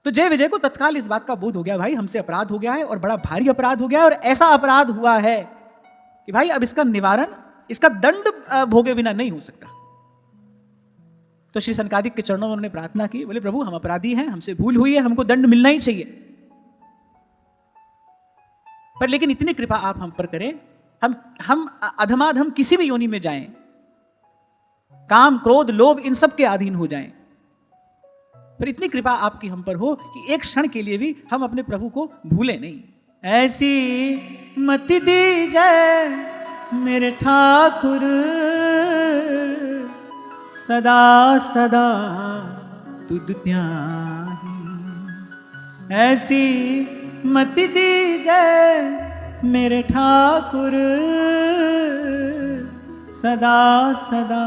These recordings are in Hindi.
तो जय विजय को तत्काल इस बात का बोध हो गया, भाई हमसे अपराध हो गया है और बड़ा भारी अपराध हो गया है, और ऐसा अपराध हुआ है कि भाई अब इसका निवारण, इसका दंड भोगे बिना नहीं हो सकता। तो श्री सनकादिक के चरणों में उन्होंने प्रार्थना की, बोले प्रभु हम अपराधी हैं, हमसे भूल हुई है, हमको दंड मिलना ही चाहिए, पर लेकिन इतनी कृपा आप हम पर करें, हम अधमाधम किसी भी योनि में जाएं, काम क्रोध लोभ इन सब के अधीन हो जाएं, पर इतनी कृपा आपकी हम पर हो कि एक क्षण के लिए भी हम अपने प्रभु को भूले नहीं। ऐसी मति दीजै मेरे ठाकुर, सदा सदा तुद त्याही। ऐसी मति दीजै मेरे ठाकुर, सदा सदा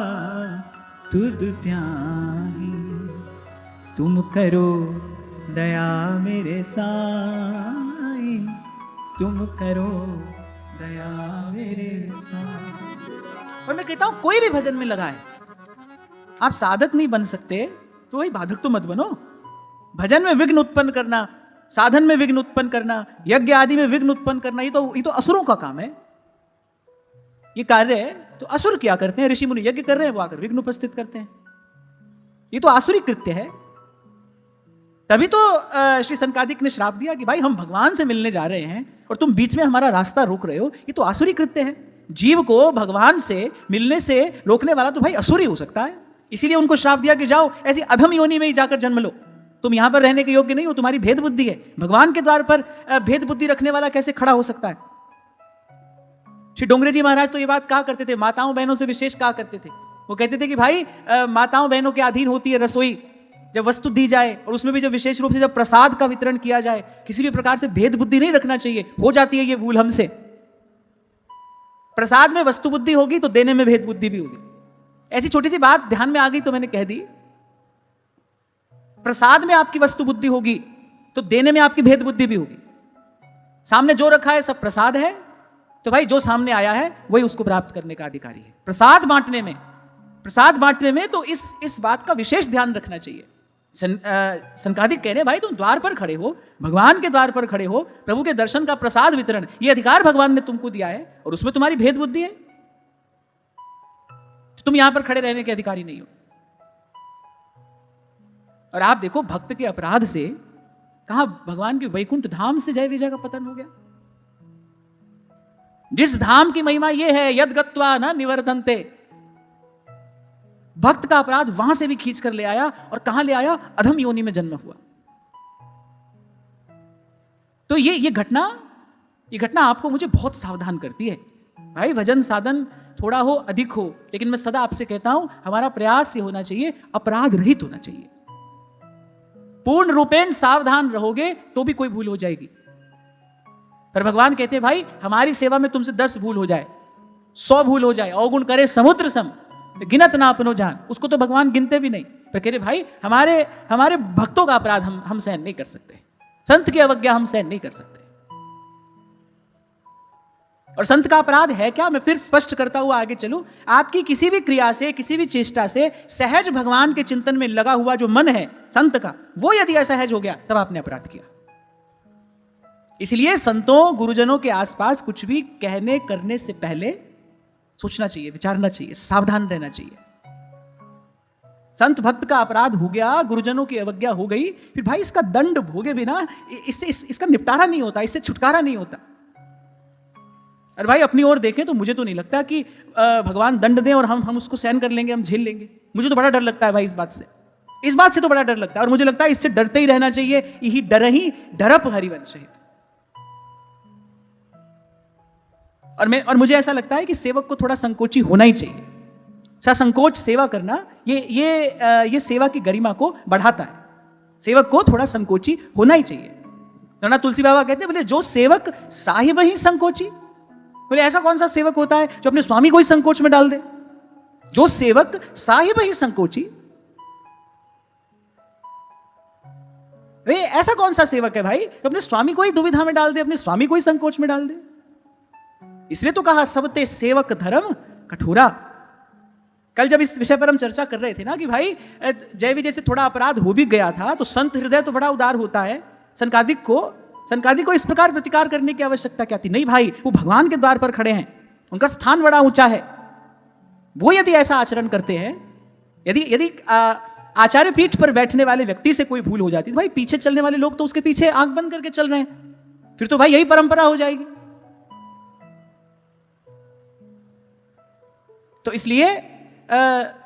तुद त्याही। तुम करो दया मेरे साईं, तुम करो दया मेरे साईं। और मैं कहता हूं कोई भी भजन में लगाए, आप साधक नहीं बन सकते तो वही बाधक तो मत बनो। भजन में विघ्न उत्पन्न करना, साधन में विघ्न उत्पन्न करना, यज्ञ आदि में विघ्न उत्पन्न करना, ये तो असुरों का काम है। ये कार्य तो असुर क्या करते हैं, ऋषि मुनि यज्ञ कर रहे हैं, वो आकर विघ्न उपस्थित करते हैं, ये तो आसुरी कृत्य है। तभी तो श्री सनकादिक ने श्राप दिया कि भाई हम भगवान से मिलने जा रहे हैं और तुम बीच में हमारा रास्ता रोक रहे हो, ये तो आसुरी कृत्य है। जीव को भगवान से मिलने से रोकने वाला तो भाई असुरी हो सकता है। इसीलिए उनको श्राप दिया कि जाओ ऐसी अधम योनि में ही जाकर जन्म लो, तुम यहां पर रहने के योग्य नहीं हो, तुम्हारी भेद बुद्धि है। भगवान के द्वार पर भेद बुद्धि रखने वाला कैसे खड़ा हो सकता है। श्री डोंगरे जी महाराज तो ये बात कहा करते थे, माताओं बहनों से विशेष कहा करते थे। वो कहते थे कि भाई माताओं बहनों के अधीन होती है रसोई, जब वस्तु दी जाए और उसमें भी जब विशेष रूप से जब प्रसाद का वितरण किया जाए, किसी भी प्रकार से भेद बुद्धि नहीं रखना चाहिए। हो जाती है ये भूल हमसे, प्रसाद में वस्तु बुद्धि होगी तो देने में भेद बुद्धि भी होगी। ऐसी छोटी सी बात ध्यान में आ गई तो मैंने कह दी। प्रसाद में आपकी वस्तु बुद्धि होगी तो देने में आपकी भेद बुद्धि भी होगी। सामने जो रखा है सब प्रसाद है, तो भाई जो सामने आया है वही उसको प्राप्त करने का अधिकारी है। प्रसाद बांटने में तो इस बात का विशेष ध्यान रखना चाहिए। सनकादिक कह रहे हैं भाई तुम द्वार पर खड़े हो, भगवान के द्वार पर खड़े हो, प्रभु के दर्शन का प्रसाद वितरण ये अधिकार भगवान ने तुमको दिया है और उसमें तुम्हारी भेद बुद्धि है, तो तुम यहां पर खड़े रहने के अधिकारी नहीं हो। और आप देखो भक्त के अपराध से कहां भगवान के वैकुंठ धाम से जय विजय का पतन हो गया। जिस धाम की महिमा यह है यद गत्वा न निवर्तन्ते, भक्त का अपराध वहां से भी खींच कर ले आया और कहां ले आया, अधम योनि में जन्म हुआ। तो ये घटना आपको मुझे बहुत सावधान करती है। भाई भजन साधन थोड़ा हो अधिक हो, लेकिन मैं सदा आपसे कहता हूं हमारा प्रयास ये होना चाहिए अपराध रहित होना चाहिए। पूर्ण रूपेण सावधान रहोगे तो भी कोई भूल हो जाएगी, पर भगवान कहते हैं भाई हमारी सेवा में तुमसे 10 भूल हो जाए, 100 भूल हो जाए, अवगुण करे समुद्र सम गिनत ना अपनो जान, उसको तो भगवान गिनते भी नहीं। पर कह रहे भाई हमारे भक्तों का अपराध हम सहन नहीं कर सकते, संत की अवज्ञा हम सहन नहीं कर सकते। और संत का अपराध है क्या, मैं फिर स्पष्ट करता हुआ आगे चलूं। आपकी किसी भी क्रिया से, किसी भी चेष्टा से सहज भगवान के चिंतन में लगा हुआ जो मन है संत का, वो यदि असहज हो गया तब आपने अपराध किया। इसलिए संतों गुरुजनों के आसपास कुछ भी कहने करने से पहले सोचना चाहिए, विचारना चाहिए, सावधान रहना चाहिए। संत भक्त का अपराध हो गया, गुरुजनों की अवज्ञा हो गई, फिर भाई इसका दंड भोगे बिना इसका निपटारा नहीं होता, इससे छुटकारा नहीं होता। अरे भाई अपनी ओर देखें तो मुझे तो नहीं लगता कि भगवान दंड दें और हम उसको सहन कर लेंगे, हम झेल लेंगे। मुझे तो बड़ा डर लगता है भाई इस बात से तो बड़ा डर लगता है। और मुझे लगता है इससे डरते ही रहना चाहिए, यही डर ही डरप हरिवंश है। और मुझे ऐसा लगता है कि सेवक को थोड़ा संकोची होना ही चाहिए। संकोच सेवा करना ये सेवा की गरिमा को बढ़ाता है। सेवक को थोड़ा संकोची होना ही चाहिए। ना तुलसी बाबा कहते हैं बोले जो सेवक साहिब ही संकोची, बोले ऐसा कौन सा सेवक होता है जो अपने स्वामी को ही संकोच में डाल दे। जो सेवक साहिब ही संकोची, ऐसा कौन सा सेवक है भाई जो अपने स्वामी को ही दुविधा में डाल दे, अपने स्वामी को ही संकोच में डाल दे। इसलिए तो कहा सबते सेवक धर्म कठोरा। कल जब इस विषय पर हम चर्चा कर रहे थे ना कि भाई जय विजय से थोड़ा अपराध हो भी गया था, तो संत हृदय तो बड़ा उदार होता है। सनकादिक को इस प्रकार प्रतिकार करने की आवश्यकता क्या थी? नहीं भाई, वो भगवान के द्वार पर खड़े हैं, उनका स्थान बड़ा ऊंचा है। वो यदि ऐसा आचरण करते हैं, यदि आचार्य पीठ पर बैठने वाले व्यक्ति से कोई भूल हो जाती है, तो भाई पीछे चलने वाले लोग तो उसके पीछे आंख बंद करके चल रहे हैं, फिर तो भाई यही परंपरा हो जाएगी। तो इसलिए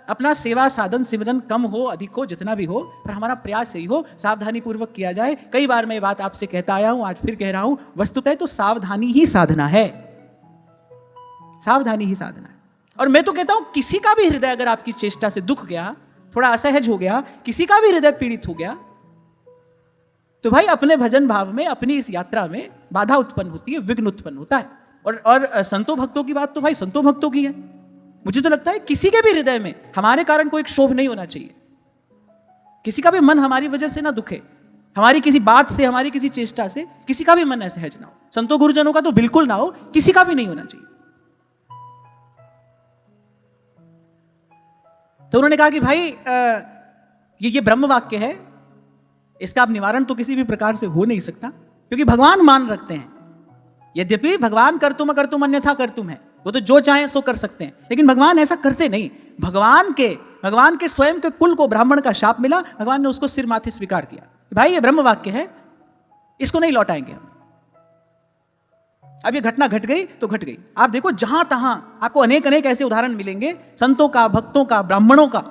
अपना सेवा साधन सिमरन कम हो अधिक हो जितना भी हो, पर हमारा प्रयास यही हो सावधानी पूर्वक किया जाए। कई बार मैं ये बात आपसे कहता आया हूं, आज फिर कह रहा हूं, वस्तुतः तो सावधानी ही साधना है, सावधानी ही साधना है। और मैं तो कहता हूं किसी का भी हृदय अगर आपकी चेष्टा से दुख गया, थोड़ा असहज हो गया, किसी का भी हृदय पीड़ित हो गया, तो भाई अपने भजन भाव में, अपनी इस यात्रा में बाधा उत्पन्न होती है, विघ्न उत्पन्न होता है। और संतों भक्तों की बात तो भाई संतों भक्तों की है। मुझे तो लगता है किसी के भी हृदय में हमारे कारण कोई क्षोभ नहीं होना चाहिए, किसी का भी मन हमारी वजह से ना दुखे, हमारी किसी बात से, हमारी किसी चेष्टा से किसी का भी मन असहज ना हो। संतों गुरुजनों का तो बिल्कुल ना हो, किसी का भी नहीं होना चाहिए। तो उन्होंने कहा कि भाई ये ब्रह्म वाक्य है, इसका अब निवारण तो किसी भी प्रकार से हो नहीं सकता, क्योंकि भगवान मान रखते हैं। यद्यपि भगवान कर्तुम अकर्तुम अन्यथा कर्तुम है, वो तो जो चाहे सो कर सकते हैं, लेकिन भगवान ऐसा करते नहीं। भगवान के स्वयं के कुल को ब्राह्मण का शाप मिला, भगवान ने उसको सिर माथे स्वीकार किया, भाई ये ब्रह्म वाक्य है, इसको नहीं लौटाएंगे हम। अब ये घटना घट गई तो घट गई। आप देखो जहां तहां आपको अनेक अनेक ऐसे उदाहरण मिलेंगे, संतों का, भक्तों का, ब्राह्मणों का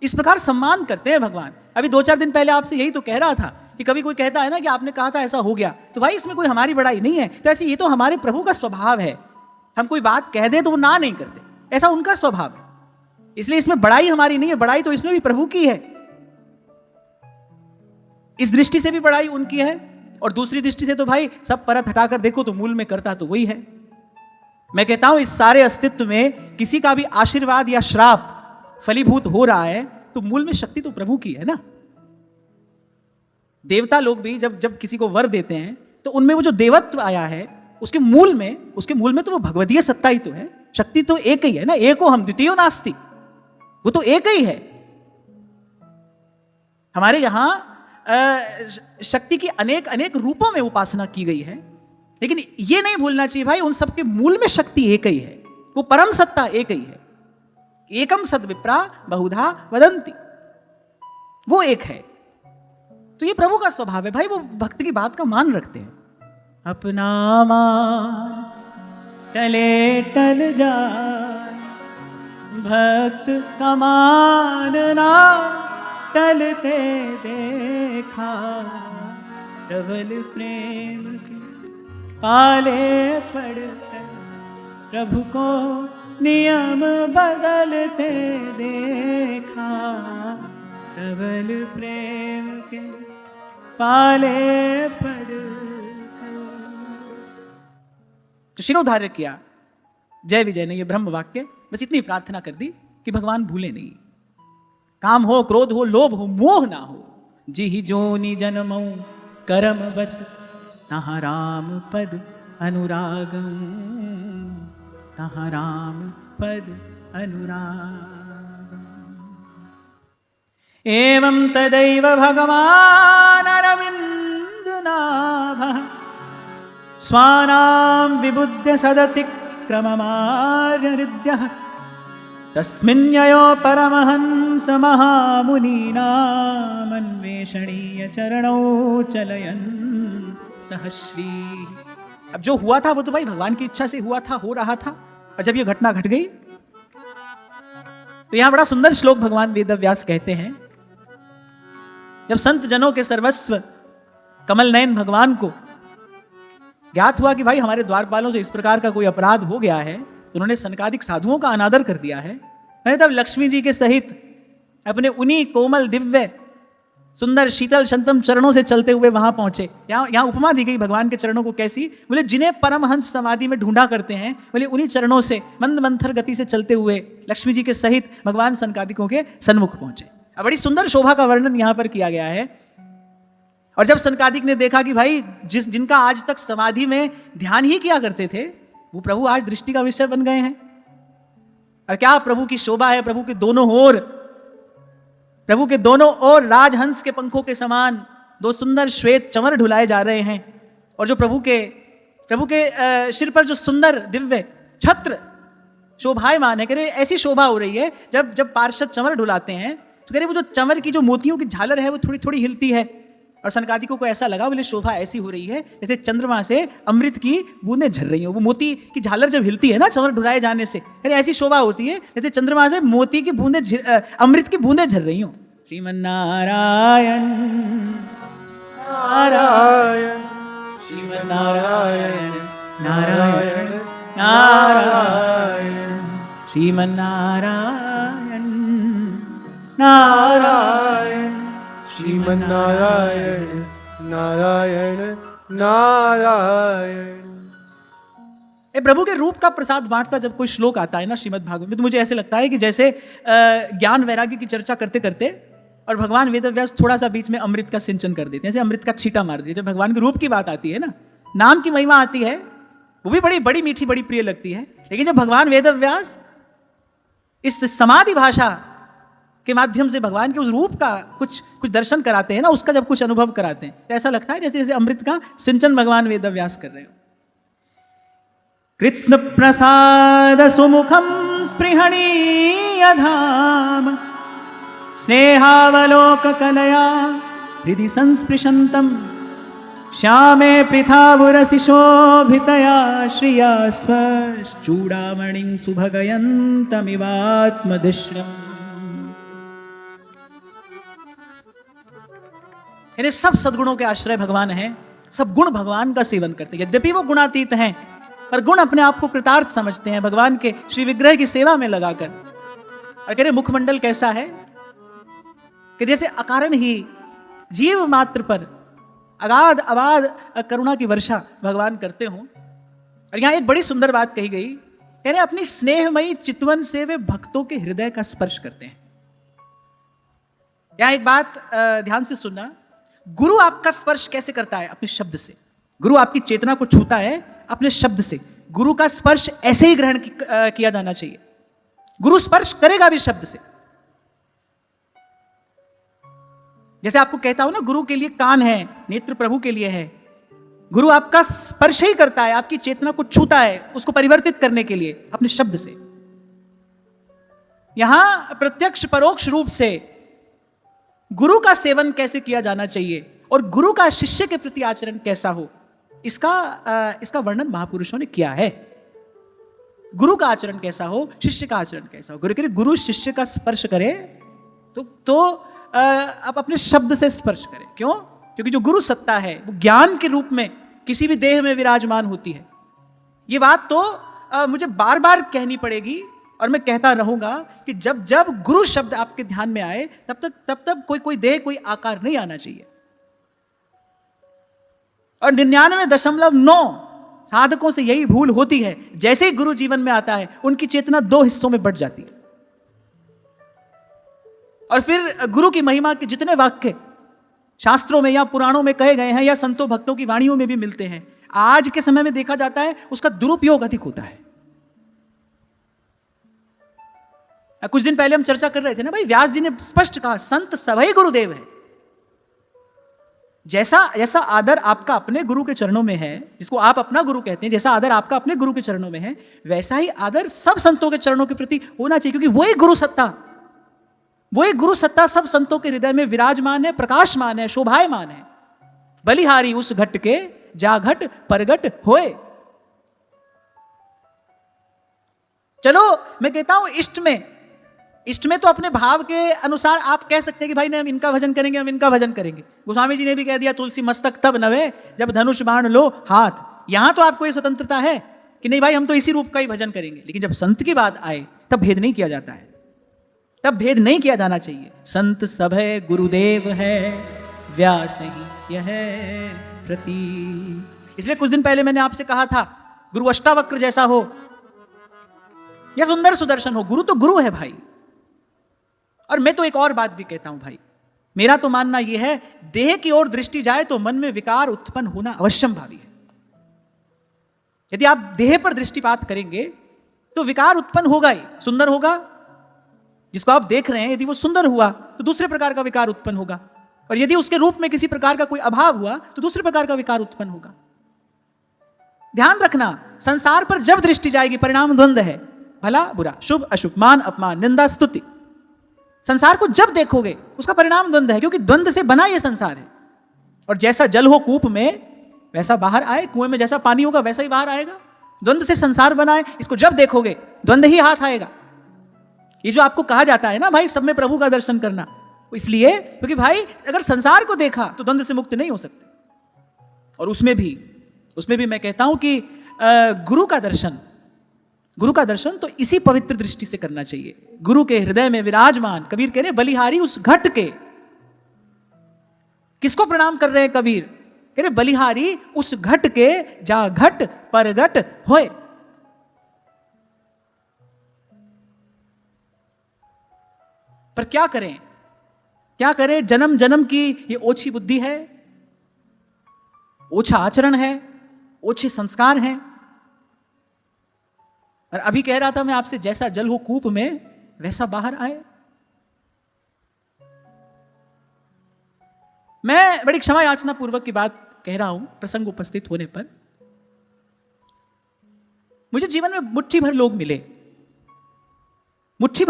इस प्रकार सम्मान करते हैं भगवान। अभी 2-4 दिन पहले आपसे यही तो कह रहा था कि कभी कोई कहता है ना कि आपने कहा था ऐसा हो गया, तो भाई इसमें कोई हमारी बड़ाई नहीं है। तो ऐसे ये तो हमारे प्रभु का स्वभाव है, हम कोई बात कह दें तो वो ना नहीं करते, ऐसा उनका स्वभाव है। इसलिए इसमें बड़ाई हमारी नहीं है, बड़ाई तो इसमें भी प्रभु की है। इस दृष्टि से भी बड़ाई उनकी है, और दूसरी दृष्टि से तो भाई सब परत हटाकर देखो तो मूल में करता तो वही है। मैं कहता हूं इस सारे अस्तित्व में किसी का भी आशीर्वाद या श्राप फलीभूत हो रहा है तो मूल में शक्ति तो प्रभु की है ना। देवता लोग भी जब किसी को वर देते हैं तो उनमें वो जो देवत्व आया है उसके मूल में तो वो भगवदीय सत्ता ही तो है, शक्ति तो एक ही है ना। एको हम द्वितीयो नास्ति, वो तो एक ही है। हमारे यहां शक्ति की अनेक अनेक रूपों में उपासना की गई है, लेकिन यह नहीं भूलना चाहिए भाई उन सबके मूल में शक्ति एक ही है, वो परम सत्ता एक ही है। एकम सद विप्रा बहुधा वदंती, वो एक है। तो ये प्रभु का स्वभाव है भाई, वो भक्त की बात का मान रखते हैं। अपना मान टले टल जाए, भक्त का मानना टलते देखा, प्रबल प्रेम के पाले पड़कर प्रभु को नियम बदलते देखा, प्रबल प्रेम के पाले पड़कर। तो शिरोधार्य किया जय विजय ने ये ब्रह्म वाक्य, बस इतनी प्रार्थना कर दी कि भगवान भूले नहीं। काम हो, क्रोध हो, लोभ हो, मोह ना हो, जिहि जोनि जन्मौ करम बस, तहाँ राम पद अनुराग, तहाँ राम पद अनुराग। एवं तदैव भगवान अरविंद नाभः, स्वानां विबुध्य सदतिक्रममार्यहृद्यः, तस्मिन्ययो परमहंस महामुनीनाम् अन्वेषणीय चरणौ चलयन् सहश्री। अब जो हुआ था वो तो भाई भगवान की इच्छा से हुआ था, हो रहा था। और जब ये घटना घट गई तो यहां बड़ा सुंदर श्लोक भगवान वेदव्यास कहते हैं, जब संत जनों के सर्वस्व कमल नयन भगवान को ज्ञात हुआ कि भाई हमारे द्वारपालों से इस प्रकार का कोई अपराध हो गया है, तो उन्होंने सनकादिक साधुओं का अनादर कर दिया है। मैंने तब लक्ष्मी जी के सहित अपने उन्हीं कोमल दिव्य सुंदर शीतल शंतम चरणों से चलते हुए वहां पहुंचे। यहां उपमा दी गई भगवान के चरणों को कैसी, बोले जिन्हें परमहंस समाधि में ढूंढा करते हैं, बोले उन्हीं चरणों से मंद मंथर गति से चलते हुए लक्ष्मी जी के सहित भगवान सनकादिकों के सन्मुख पहुंचे। अब बड़ी सुंदर शोभा का वर्णन यहां पर किया गया है। और जब सनकादिक ने देखा कि भाई जिनका आज तक समाधि में ध्यान ही किया करते थे, वो प्रभु आज दृष्टि का विषय बन गए हैं, और क्या प्रभु की शोभा है, प्रभु के दोनों ओर राजहंस के पंखों के समान दो सुंदर श्वेत चंवर ढुलाए जा रहे हैं। और जो प्रभु के सिर पर जो सुंदर दिव्य छत्र शोभायमान है, कह रहे ऐसी शोभा हो रही है जब पार्षद चंवर ढुलाते हैं तो कह रहे वो जो चंवर की जो मोतियों की झालर है वो थोड़ी थोड़ी हिलती है। और सनकादिकों को ऐसा लगा, बोले शोभा ऐसी हो रही है जैसे चंद्रमा से अमृत की बूंदें झर रही हो। वो मोती की झालर जब हिलती है ना चंवर ढुलाए जाने से, कह रहे ऐसी शोभा होती है जैसे चंद्रमा से मोती की बूंदें अमृत की बूंदें झर रही हो। श्रीमन्नारायण नारायण श्रीमन्नारायण नारायण नारायण श्रीमन्नारायण नारायण श्रीमन्नारायण नारायण नारायण। प्रभु के रूप का प्रसाद बांटता जब कोई श्लोक आता है ना श्रीमद् भागवत में, तो मुझे ऐसे लगता है कि जैसे ज्ञान वैराग्य की चर्चा करते करते और भगवान वेदव्यास थोड़ा सा बीच में अमृत का सिंचन कर देते हैं, जैसे अमृत का छींटा मार दिया। जब भगवान के रूप की बात आती है ना, नाम की महिमा आती है, वो भी बड़ी बड़ी मीठी बड़ी प्रिय लगती है। लेकिन जब भगवान वेदव्यास इस समाधि भाषा के माध्यम से भगवान के उस रूप का कुछ दर्शन कराते हैं ना, उसका जब कुछ अनुभव कराते हैं, तो ऐसा लगता है जैसे जैसे अमृत का सिंचन भगवान वेदव्यास कर रहे हो। कृष्ण प्रसाद सुमुखम स्पृहणीय धाम स्नेहावलोक कलया हृदि संस्पृशंतम श्यामे पृथावुरसि शोभितया श्रिया स्वचूड़ामणिं सुभगयन्तमिवात्मदिश्यम्। यानी सब सद्गुणों के आश्रय भगवान हैं, सब गुण भगवान का सेवन करते हैं। यद्यपि वो गुणातीत हैं, पर गुण अपने आप को कृतार्थ समझते हैं भगवान के श्री विग्रह की सेवा में लगाकर। और कह रहे मुखमंडल कैसा है कि जैसे अकारण ही जीव मात्र पर अगाध अबाध करुणा की वर्षा भगवान करते हो। और यहां एक बड़ी सुंदर बात कही गई, कह रहे अपनी स्नेहमयी चितवन से वे भक्तों के हृदय का स्पर्श करते हैं। यहां एक बात ध्यान से सुनना, गुरु आपका स्पर्श कैसे करता है? अपने शब्द से। गुरु आपकी चेतना को छूता है अपने शब्द से। गुरु का स्पर्श ऐसे ही ग्रहण किया जाना चाहिए। गुरु स्पर्श करेगा भी शब्द से। जैसे आपको कहता हूं ना, गुरु के लिए कान है, नेत्र प्रभु के लिए है। गुरु आपका स्पर्श ही करता है, आपकी चेतना को छूता है, उसको परिवर्तित करने के लिए अपने शब्द से। यहां प्रत्यक्ष परोक्ष रूप से गुरु का सेवन कैसे किया जाना चाहिए और गुरु का शिष्य के प्रति आचरण कैसा हो, इसका वर्णन महापुरुषों ने किया है। गुरु का आचरण कैसा हो, शिष्य का आचरण कैसा हो। गुरु शिष्य का स्पर्श करे तो आप अपने शब्द से स्पर्श करें। क्यों? क्योंकि जो गुरु सत्ता है वो ज्ञान के रूप में किसी भी देह में विराजमान होती है। ये बात तो मुझे बार बार कहनी पड़ेगी और मैं कहता रहूंगा कि जब जब गुरु शब्द आपके ध्यान में आए तब तक कोई देह कोई आकार नहीं आना चाहिए। और 99.9 साधकों से यही भूल होती है। जैसे ही गुरु जीवन में आता है उनकी चेतना 2 हिस्सों में बंट जाती है। और फिर गुरु की महिमा के जितने वाक्य शास्त्रों में या पुराणों में कहे गए हैं या संतों भक्तों की वाणियों में भी मिलते हैं, आज के समय में देखा जाता है उसका दुरुपयोग अधिक होता है। कुछ दिन पहले हम चर्चा कर रहे थे ना भाई, व्यास जी ने स्पष्ट कहा संत सभई गुरुदेव है। जैसा आदर आपका अपने गुरु के चरणों में है, जिसको आप अपना गुरु कहते हैं, जैसा आदर आपका अपने गुरु के चरणों में है, वैसा ही आदर सब संतों के चरणों के प्रति होना चाहिए। क्योंकि वही गुरु सत्ता सब संतों के हृदय में विराजमान है, प्रकाशमान है, शोभायमान है। बलिहारी उस घट के जा घट परगट होए। चलो मैं कहता हूं इष्ट में तो अपने भाव के अनुसार आप कह सकते हैं कि भाई नहीं हम इनका भजन करेंगे, हम इनका भजन करेंगे। गोस्वामी जी ने भी कह दिया तुलसी मस्तक तब नवे जब धनुष बाण लो हाथ। यहां तो आपको ये स्वतंत्रता है कि नहीं भाई हम तो इसी रूप का ही भजन करेंगे। लेकिन जब संत की बात आए तब भेद नहीं किया जाता है, तब भेद नहीं किया जाना चाहिए। संत सभय गुरुदेव है, व्यास ही यह प्रति। इसलिए कुछ दिन पहले मैंने आपसे कहा था गुरु अष्टावक्र जैसा हो या सुंदर सुदर्शन हो, गुरु तो गुरु है भाई। और मैं तो एक और बात भी कहता हूं भाई, मेरा तो मानना यह है देह की ओर दृष्टि जाए तो मन में विकार उत्पन्न होना अवश्यम भावी है। यदि आप देह पर दृष्टिपात करेंगे तो विकार उत्पन्न होगा ही। सुंदर होगा, जिसको आप देख रहे हैं, यदि वो सुंदर हुआ तो दूसरे प्रकार का विकार उत्पन्न होगा, और यदि उसके रूप में किसी प्रकार का कोई अभाव हुआ तो दूसरे प्रकार का विकार उत्पन्न होगा। ध्यान रखना, संसार पर जब दृष्टि जाएगी परिणाम द्वंद्व है, भला बुरा, शुभ अशुभ, मान अपमान, निंदा स्तुति। संसार को जब देखोगे उसका परिणाम द्वंद्व है, क्योंकि द्वंद्व से बना यह संसार है। और जैसा जल हो कूप में वैसा बाहर आए, कुएं में जैसा पानी होगा वैसा ही बाहर आएगा। द्वंद्व से संसार बना है, इसको जब देखोगे द्वंद्व ही हाथ आएगा। ये जो आपको कहा जाता है ना भाई सब में प्रभु का दर्शन करना, इसलिए क्योंकि भाई अगर संसार को देखा तो द्वंद्व से मुक्त नहीं हो सकते। और उसमें भी मैं कहता हूं कि गुरु का दर्शन तो इसी पवित्र दृष्टि से करना चाहिए। गुरु के हृदय में विराजमान, कबीर कह रहे बलिहारी उस घट के। किसको प्रणाम कर रहे हैं कबीर? कह रहे बलिहारी उस घट के, जा घट परगट होए। पर क्या करें? जन्म जन्म की ये ओछी बुद्धि है, ओछा आचरण है, ओछे संस्कार हैं। और अभी कह रहा था मैं आपसे, जैसा जल हो कूप में वैसा बाहर आए। मैं बड़ी क्षमा याचना पूर्वक की बात कह रहा हूं प्रसंग उपस्थित होने पर। मुझे जीवन में मुट्ठी भर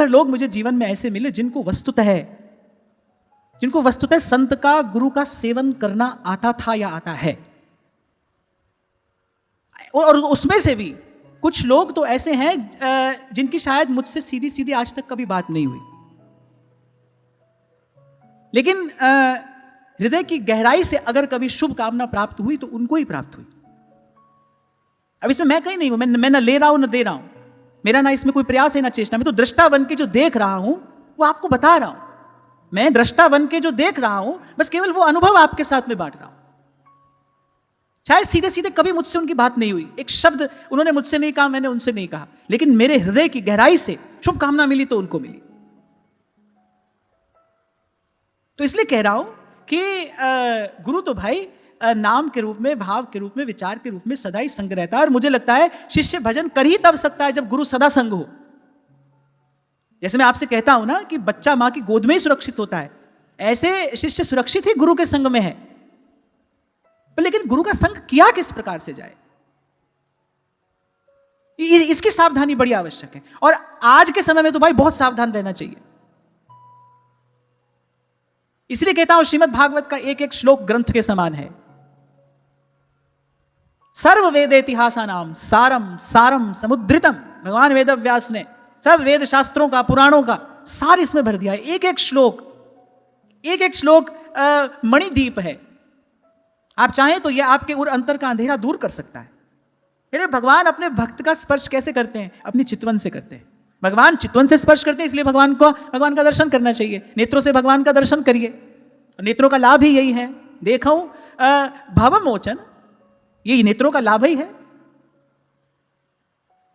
लोग मुझे जीवन में ऐसे मिले जिनको वस्तुतः संत का, गुरु का सेवन करना आता था या आता है। और उसमें से भी कुछ लोग तो ऐसे हैं जिनकी शायद मुझसे सीधी सीधी आज तक कभी बात नहीं हुई, लेकिन हृदय की गहराई से अगर कभी शुभ कामना प्राप्त हुई तो उनको ही प्राप्त हुई। अब इसमें मैं कहीं नहीं हूं, मैं ना ले रहा हूं ना दे रहा हूं, मेरा ना इसमें कोई प्रयास है ना चेष्टा। मैं तो दृष्टा बन के जो देख रहा हूं वो आपको बता रहा हूं। मैं दृष्टा बन के जो देख रहा हूं बस केवल वो अनुभव आपके साथ में बांट रहा हूं। शायद सीधे सीधे कभी मुझसे उनकी बात नहीं हुई, एक शब्द उन्होंने मुझसे नहीं कहा, मैंने उनसे नहीं कहा, लेकिन मेरे हृदय की गहराई से शुभ कामना मिली तो उनको मिली। तो इसलिए कह रहा हूं कि गुरु तो भाई नाम के रूप में, भाव के रूप में, विचार के रूप में सदा ही संग रहता है। और मुझे लगता है शिष्य भजन कर ही तब सकता है जब गुरु सदा संग हो। जैसे मैं आपसे कहता हूं ना कि बच्चा मां की गोद में ही सुरक्षित होता है, ऐसे शिष्य सुरक्षित ही गुरु के संग में है। लेकिन गुरु का संग किया किस प्रकार से जाए, इसकी सावधानी बड़ी आवश्यक है। और आज के समय में तो भाई बहुत सावधान रहना चाहिए। इसलिए कहता हूं श्रीमद् भागवत का एक एक श्लोक ग्रंथ के समान है। सर्व वेद इतिहासानाम सारम सारम समुद्रितम। भगवान वेद व्यास ने सब वेद शास्त्रों का, पुराणों का सार इसमें भर दिया है। एक एक श्लोक मणिदीप है। आप चाहें तो यह आपके उर अंतर का अंधेरा दूर कर सकता है। अरे भगवान अपने भक्त का स्पर्श कैसे करते हैं? अपनी चितवन से करते हैं। भगवान चितवन से स्पर्श करते हैं, इसलिए भगवान का दर्शन करना चाहिए। नेत्रों से भगवान का दर्शन करिए, नेत्रों का लाभ ही यही है। देखो भव मोचन, ये नेत्रों का लाभ ही है।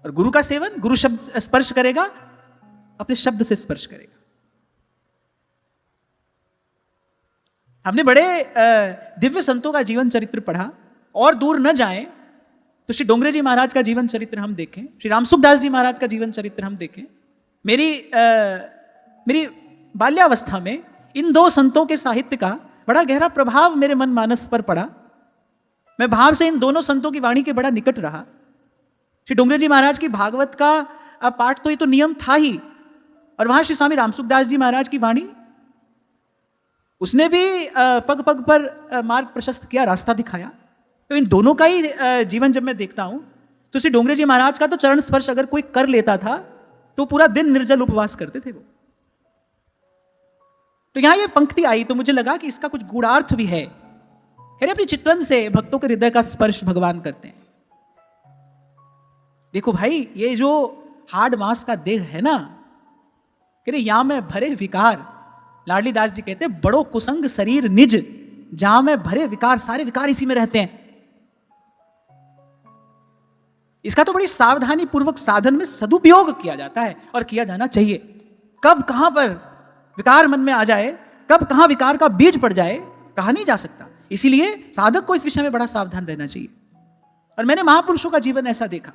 और गुरु का सेवन, गुरु शब्द स्पर्श करेगा, अपने शब्द से स्पर्श करेगा। हमने बड़े दिव्य संतों का जीवन चरित्र पढ़ा, और दूर न जाएं तो श्री डोंगरे जी महाराज का जीवन चरित्र हम देखें, श्री रामसुखदास जी महाराज का जीवन चरित्र हम देखें। मेरी बाल्यावस्था में इन दो संतों के साहित्य का बड़ा गहरा प्रभाव मेरे मन मानस पर पड़ा। मैं भाव से इन दोनों संतों की वाणी के बड़ा निकट रहा। श्री डोंगरे जी महाराज की भागवत का पाठ तो ये तो नियम था ही, और वहां श्री स्वामी रामसुखदास जी महाराज की वाणी, उसने भी पग पग पर मार्ग प्रशस्त किया, रास्ता दिखाया। तो इन दोनों का ही जीवन जब मैं देखता हूं तो श्री डोंगरे जी महाराज का तो चरण स्पर्श अगर कोई कर लेता था तो पूरा दिन निर्जल उपवास करते थे वो। तो यहां ये पंक्ति आई तो मुझे लगा कि इसका कुछ गूढ़ार्थ भी है। अरे अपनी चितवन से भक्तों के हृदय का स्पर्श भगवान करते हैं। देखो भाई, ये जो हाड़ मांस का देह है ना, अरे यहां में भरे विकार, लाडली दास जी कहते हैं बड़ो कुसंग शरीर निज, जहां में भरे विकार, सारे विकार इसी में रहते हैं। इसका तो बड़ी सावधानी पूर्वक साधन में सदुपयोग किया जाता है और किया जाना चाहिए। कब कहां पर विकार मन में आ जाए, कब कहां विकार का बीज पड़ जाए, कहा नहीं जा सकता। इसीलिए साधक को इस विषय में बड़ा सावधान रहना चाहिए। और मैंने महापुरुषों का जीवन ऐसा देखा।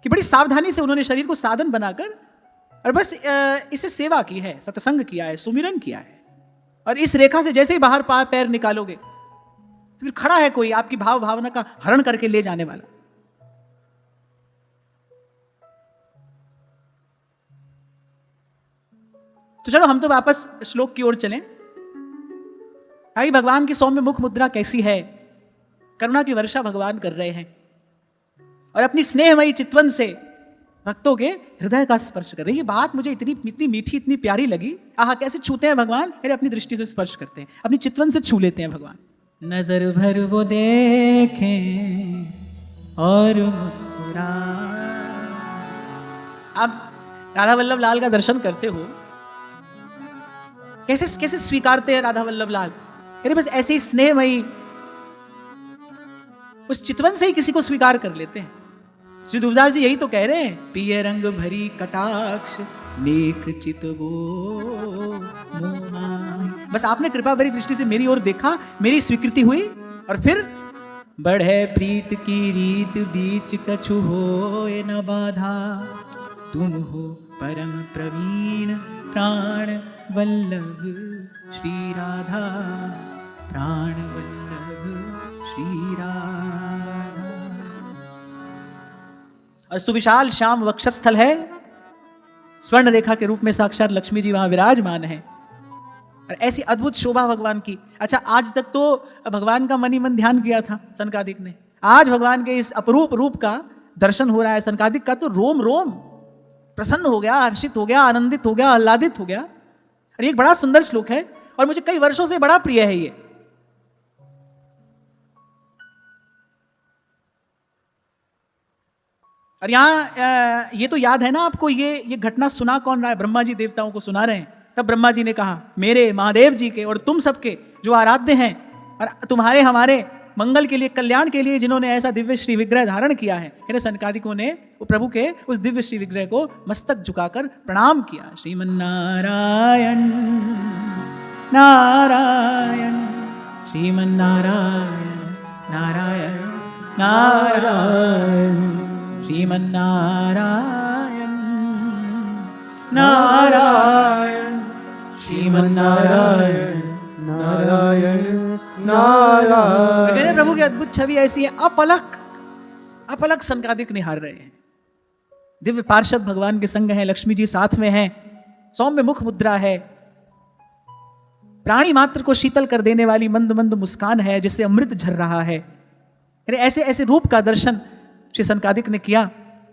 कि बड़ी सावधानी से उन्होंने शरीर को साधन बनाकर और बस इसे सेवा की है, सत्संग किया है, सुमिरन किया है। और इस रेखा से जैसे ही बाहर पैर निकालोगे तो फिर खड़ा है कोई आपकी भाव भावना का हरण करके ले जाने वाला। तो चलो हम तो वापस श्लोक की ओर चलें। आई भगवान की सौम्य मुख मुद्रा कैसी है, करुणा की वर्षा भगवान कर रहे हैं और अपनी स्नेहमयी चितवन से भक्तों के हृदय का स्पर्श कर रहे हैं। ये बात मुझे इतनी मीठी, इतनी प्यारी लगी। आहा, कैसे छूते हैं भगवान, अरे अपनी दृष्टि से स्पर्श करते हैं, अपनी चितवन से छू लेते हैं भगवान। नजर भर वो देखें और मुस्कुरा। आप राधा वल्लभ लाल का दर्शन करते हो, कैसे कैसे स्वीकारते हैं राधा वल्लभ लाल। अरे बस ऐसे ही स्नेहमयी उस चितवन से ही किसी को स्वीकार कर लेते हैं। श्री दुर्दास जी यही तो कह रहे हैं, पिय रंग भरी कटाक्ष नेक चितवो मोहाई। बस आपने कृपा भरी दृष्टि से मेरी ओर देखा, मेरी स्वीकृति हुई और फिर बढ़े प्रीत की रीत बीच कछु होए न बाधा। तुम हो परम प्रवीण प्राण वल्लभ श्री राधा, प्राण वल्लभ श्री राधा। और सुविशाल श्याम वक्षस्थल है, स्वर्ण रेखा के रूप में साक्षात लक्ष्मी जी वहां विराजमान है और ऐसी अद्भुत शोभा भगवान की। अच्छा, आज तक तो भगवान का मन ही मन ध्यान किया था सनकादिक ने, आज भगवान के इस अपरूप रूप का दर्शन हो रहा है। सनकादिक का तो रोम रोम प्रसन्न हो गया, हर्षित हो गया, आनंदित हो गया, आह्लादित हो गया। और एक बड़ा सुंदर श्लोक है और मुझे कई वर्षों से बड़ा प्रिय है ये। और यहां ये तो याद है ना आपको, ये घटना सुना कौन रहा है? ब्रह्मा जी देवताओं को सुना रहे हैं। तब ब्रह्मा जी ने कहा, मेरे महादेव जी के और तुम सबके जो आराध्य हैं और तुम्हारे हमारे मंगल के लिए, कल्याण के लिए जिन्होंने ऐसा दिव्य श्री विग्रह धारण किया है, इन्हें सनकादिकों ने प्रभु के उस दिव्य श्री विग्रह को मस्तक झुकाकर प्रणाम किया। श्रीमन नारायण नारायण, श्रीमन नारायण नारायण नारायण, श्रीमन नारायण नारायण, श्रीमन नारायण नारायण नारायण। प्रभु की अद्भुत छवि ऐसी है, अपलक सनकादिक निहार रहे हैं। दिव्य पार्षद भगवान के संग हैं, लक्ष्मी जी साथ में हैं, सौम्य मुख मुद्रा है, प्राणी मात्र को शीतल कर देने वाली मंद मंद मुस्कान है जिससे अमृत झर रहा है। ऐसे ऐसे रूप का दर्शन श्री सनकादिक ने किया।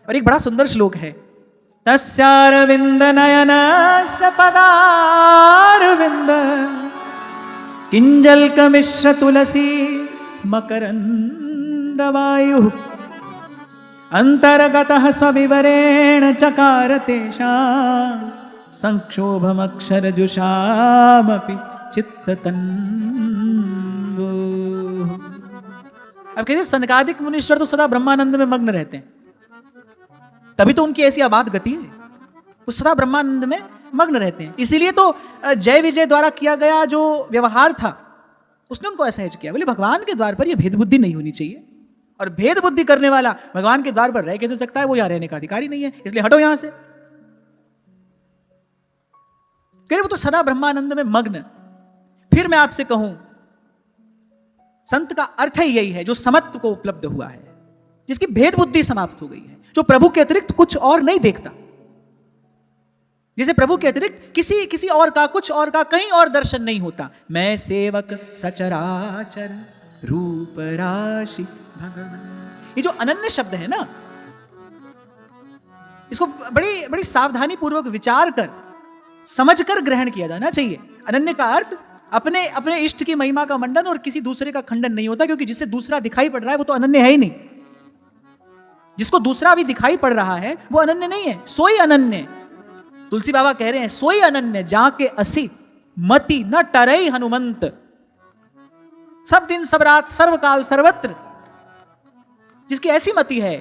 और एक बड़ा सुंदर श्लोक है, तस्यारविंद नयन सपदारविंद किंजल कमिश्र तुलसी मकरंद वायु अंतर्गतः स्वविवरेण चकार तेषां संक्षोभमक्षर जुषामपि चित्ततन्वो। अब कहते सनकादिक मुनीश्वर तो सदा ब्रह्मानंद में मग्न रहते हैं, तभी तो उनकी ऐसी आबाद गति है, वो सदा ब्रह्मानंद में मग्न रहते हैं। इसीलिए तो जय विजय द्वारा किया गया जो व्यवहार था उसने उनको असहज किया। बोले भगवान के द्वार पर यह भेद बुद्धि नहीं होनी चाहिए, और भेद बुद्धि करने वाला भगवान के द्वार पर रह कैसे सकता है? वो यहां रहने का अधिकारी नहीं है, इसलिए हटो यहां से। कह रहे वो तो सदा ब्रह्मानंद में मग्न। फिर मैं आपसे कहूं, संत का अर्थ ही यही है जो समत्व को उपलब्ध हुआ है, जिसकी भेद बुद्धि समाप्त हो गई है, जो प्रभु के अतिरिक्त कुछ और नहीं देखता, जिसे प्रभु के अतिरिक्त किसी और का, कुछ और का, कहीं और दर्शन नहीं होता। मैं सेवक सचराचर रूप राशि भगवान। ये जो अनन्य शब्द है ना, इसको बड़ी बड़ी सावधानी पूर्वक विचार कर समझकर ग्रहण किया जाना चाहिए। अनन्य का अर्थ अपने अपने इष्ट की महिमा का मंडन और किसी दूसरे का खंडन नहीं होता, क्योंकि जिससे दूसरा दिखाई पड़ रहा है वो तो अनन्य है ही नहीं। जिसको दूसरा भी दिखाई पड़ रहा है वो अनन्य नहीं है, सोई अनन्य। तुलसी बाबा कह रहे हैं, सोई अनन्य जाके असी मति न टरई हनुमंत। सब दिन सब रात सर्वकाल सर्वत्र जिसकी ऐसी मति है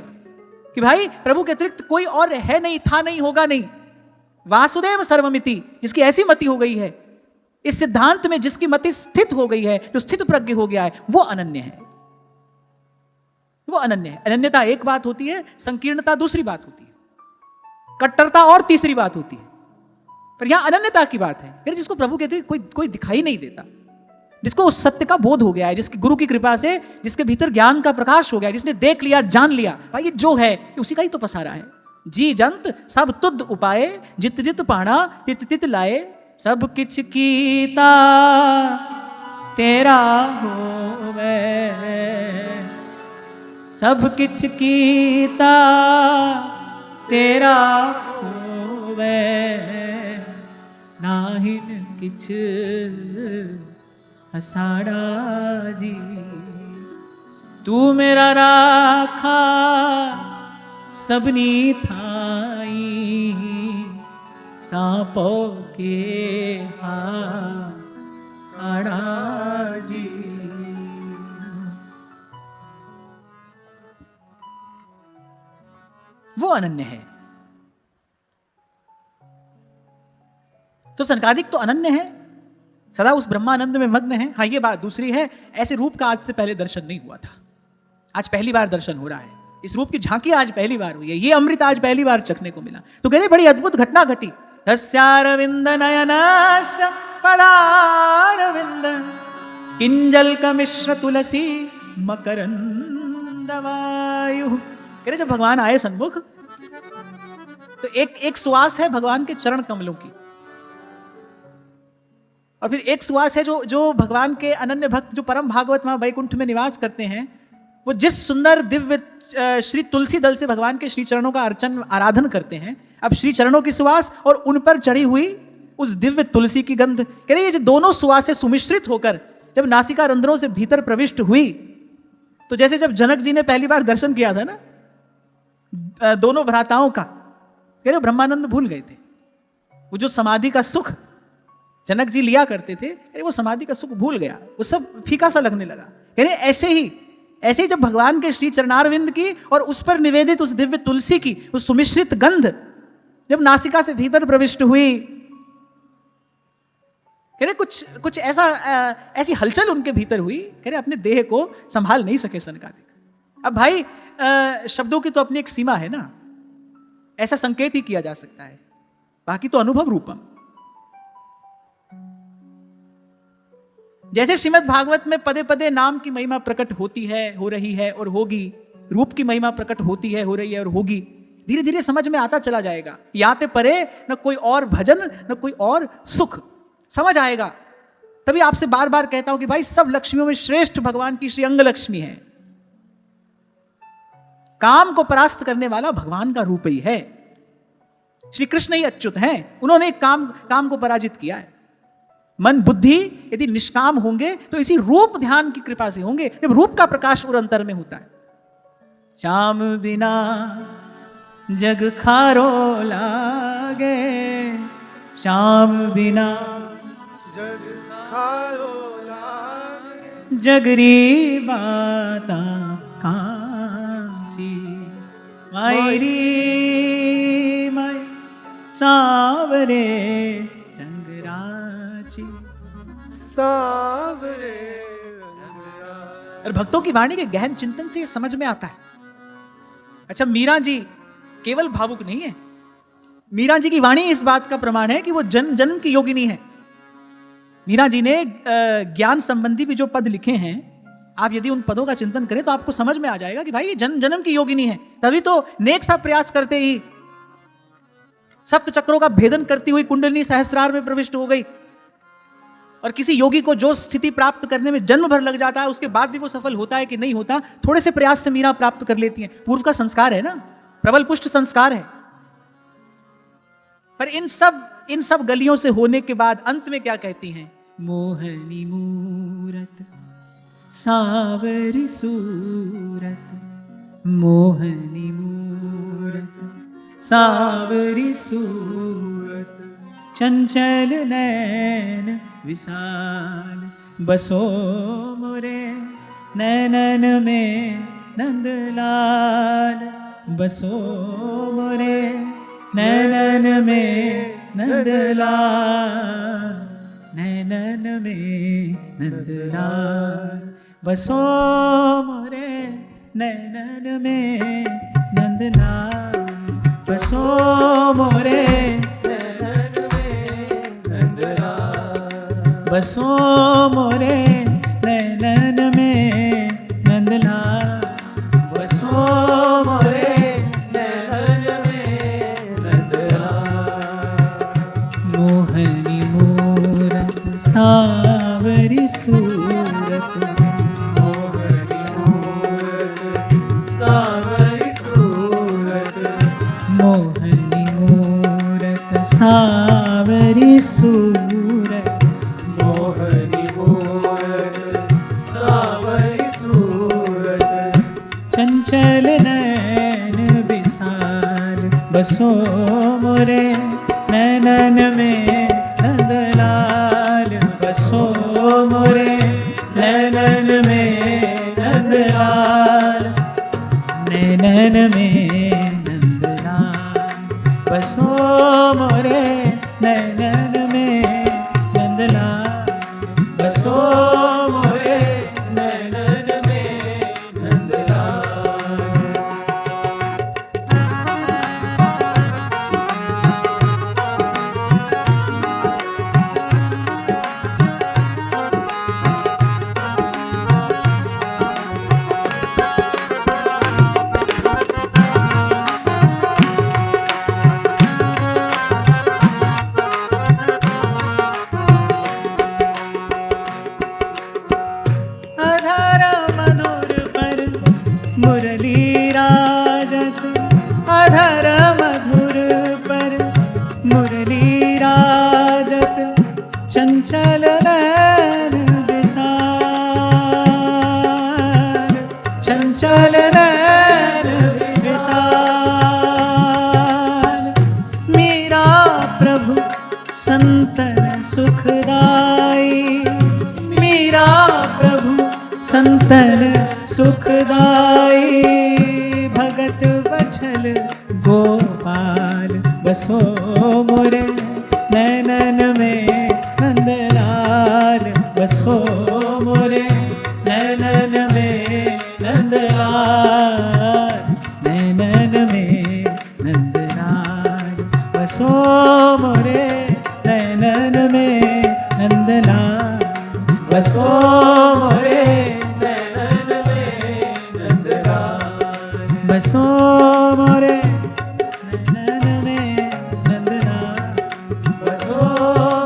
कि भाई प्रभु के अतिरिक्त कोई और है नहीं, था नहीं, होगा नहीं, वासुदेव सर्वमिति, जिसकी ऐसी मति हो गई है, इस सिद्धांत में जिसकी मति स्थित हो गई है, जो स्थित प्रज्ञ हो गया है, वो अनन्य है। वो अनन्य है। अनन्यता एक बात होती है, संकीर्णता दूसरी बात होती है, कट्टरता और तीसरी बात होती है। पर यहां अनन्यता की बात है, जिसको प्रभु कहते हैं कोई दिखाई नहीं देता, जिसको उस सत्य का बोध हो गया है, जिसकी गुरु की कृपा से जिसके भीतर ज्ञान का प्रकाश हो गया, जिसने देख लिया, जान लिया, भाई ये जो है ये उसी का ही तो पसारा है। जी जंत सब तुद उपाय, जित जित पाणा तित तित लाए, सब किछ कीता तेरा होवे, सब किछ कीता तेरा होवे, नाहिन किछ असाड़ा जी। तू मेरा राखा सबनी थाई, तापो के हाड़ा जी। वो अनन्य है। तो सनकादिक तो अनन्य है, सदा उस ब्रह्मानंद में मग्न है। हाँ, ये बात दूसरी है, ऐसे रूप का आज से पहले दर्शन नहीं हुआ था, आज पहली बार दर्शन हो रहा है। इस रूप की झांकी आज पहली बार हुई है, ये अमृत आज पहली बार चखने को मिला। तो कह रहे बड़ी अद्भुत घटना घटी। तस्यारविंद नयनस पदारविंद, किंजल कमिश्र तुलसी मकरंद वायु। कह रहे जब भगवान आए सन्मुख, तो एक सुवास है भगवान के चरण कमलों की, और फिर एक सुवास है जो भगवान के अनन्य भक्त, जो परम भागवत वहां वैकुंठ में निवास करते हैं, वो जिस सुंदर दिव्य श्री तुलसी दल से भगवान के श्री चरणों का अर्चन आराधन करते हैं, अब श्री चरणों की सुवास और उन पर चढ़ी हुई उस दिव्य तुलसी की गंध, कह रही है जो दोनों सुवासें सुमिश्रित होकर जब नासिका रंध्रों से भीतर प्रविष्ट हुई, तो जैसे जब जनक जी ने पहली बार दर्शन किया था ना दोनों भ्राताओं का, कह रहे ब्रह्मानंद भूल गए थे। वो जो समाधि का सुख जनक जी लिया करते थे, वो समाधि का सुख भूल गया, वो सब फीका सा लगने लगा। कह रहे ऐसे ही जब भगवान के श्री चरणारविंद की और उस पर निवेदित उस दिव्य तुलसी की उस सुमिश्रित गंध जब नासिका से भीतर प्रविष्ट हुई, कह रहे कुछ ऐसी हलचल उनके भीतर हुई, कह रहे अपने देह को संभाल नहीं सके सनकादिक। अब भाई शब्दों की तो अपनी एक सीमा है ना, ऐसा संकेत ही किया जा सकता है, बाकी तो अनुभव रूपम। जैसे श्रीमद् भागवत में पदे पदे नाम की महिमा प्रकट होती है, हो रही है और होगी, रूप की महिमा प्रकट होती है, हो रही है और होगी, धीरे धीरे समझ में आता चला जाएगा। याते परे न कोई और भजन न कोई और सुख, समझ आएगा। तभी आपसे बार बार कहता हूं कि भाई सब लक्ष्मियों में श्रेष्ठ भगवान की श्री अंग लक्ष्मी है। काम को परास्त करने वाला भगवान का रूप ही है। श्री कृष्ण ही अच्युत हैं, उन्होंने काम को पराजित किया है। मन बुद्धि यदि निष्काम होंगे तो इसी रूप ध्यान की कृपा से होंगे, जब रूप का प्रकाश उर अंतर में होता है। श्याम बिना जग खारो लागे, श्याम बिना जग खारो लागे, जगरी बाता कांची, मायरी माय सावरे सावरे। और भक्तों की वाणी के गहन चिंतन से समझ में आता है। अच्छा, मीरा जी केवल भावुक नहीं है, मीरा जी की वाणी इस बात का प्रमाण है कि वो जन्म जन्म की योगिनी है। मीरा जी ने ज्ञान संबंधी भी जो पद लिखे हैं, आप यदि उन पदों का चिंतन करें तो आपको समझ में आ जाएगा कि भाई ये जन्म जन्म की योगिनी है। तभी तो नेक सा प्रयास करते ही सप्त चक्रों का भेदन करती हुई कुंडलिनी सहस्रार में प्रविष्ट हो गई। और किसी योगी को जो स्थिति प्राप्त करने में जन्म भर लग जाता है, उसके बाद भी वो सफल होता है कि नहीं होता, थोड़े से प्रयास से मीरा प्राप्त कर लेती हैं। पूर्व का संस्कार है ना, प्रबल पुष्ट संस्कार है। पर इन सब गलियों से होने के बाद अंत में क्या कहती हैं? मोहनी मूरत सावरी सूरत, मोहनी मूरत सावरी सूरत, चंचल नैन विशाल बसो मोरे नैनन में नंदलाल, बसो मोरे नैनन में नंदलाल, नैनन में नंदलाल, बसो मोरे नैनन में नंदलाल बसो मोरे नैनन में नंदलाल बसो मोरे नैनन में नंदलाल बसो मोरे नैनन में नंदलाल मोहनी मूरत सावरी सूरत मोहनी मूरत सावरी सूरत मोहनी मूरत सावरी सूरत मोहनी मूरत सावरी सूरत चंचल नैन विशाल बसो मोरे नैनन में नंदलाल बसो मोरे नैनन में नंदलाल नैनन में नंदलाल बसो मोरे नैनन में नंदलाल बसो मोरे नैनन में नंदलाल अधर मधुर पर मुरली राजत अधर मधुर पर मुरली राजत चंचल नैन विशाल चंचल नैन विशाल मीरा प्रभु संतन सुखदाई मीरा प्रभु संतन सुखदाई भगत बछल गोपाल बसो मोरे नैनन में नंदलाल बसो मोरे नैनन में नंदलाल नैनन में नंदलाल बसो मोरे नैनन में नंदलाल बसो मोरे नैनन में नंदलाल बसो मोरे नैनन में नंदलाल बसो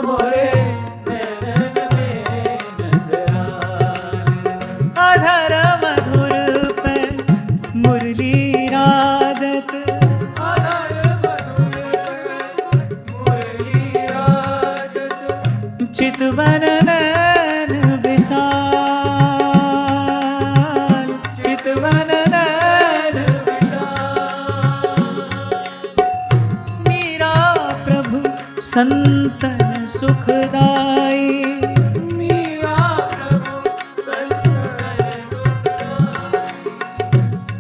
मोरे नैनन में नंदलाल अधर मधुर पे मुरली राजत आधार मधुर मुरली राजत चितवन नैन विशाल चितवन नैन मीरा प्रभु संतन सुखदाई मीरा प्रभु संतन सुखदाई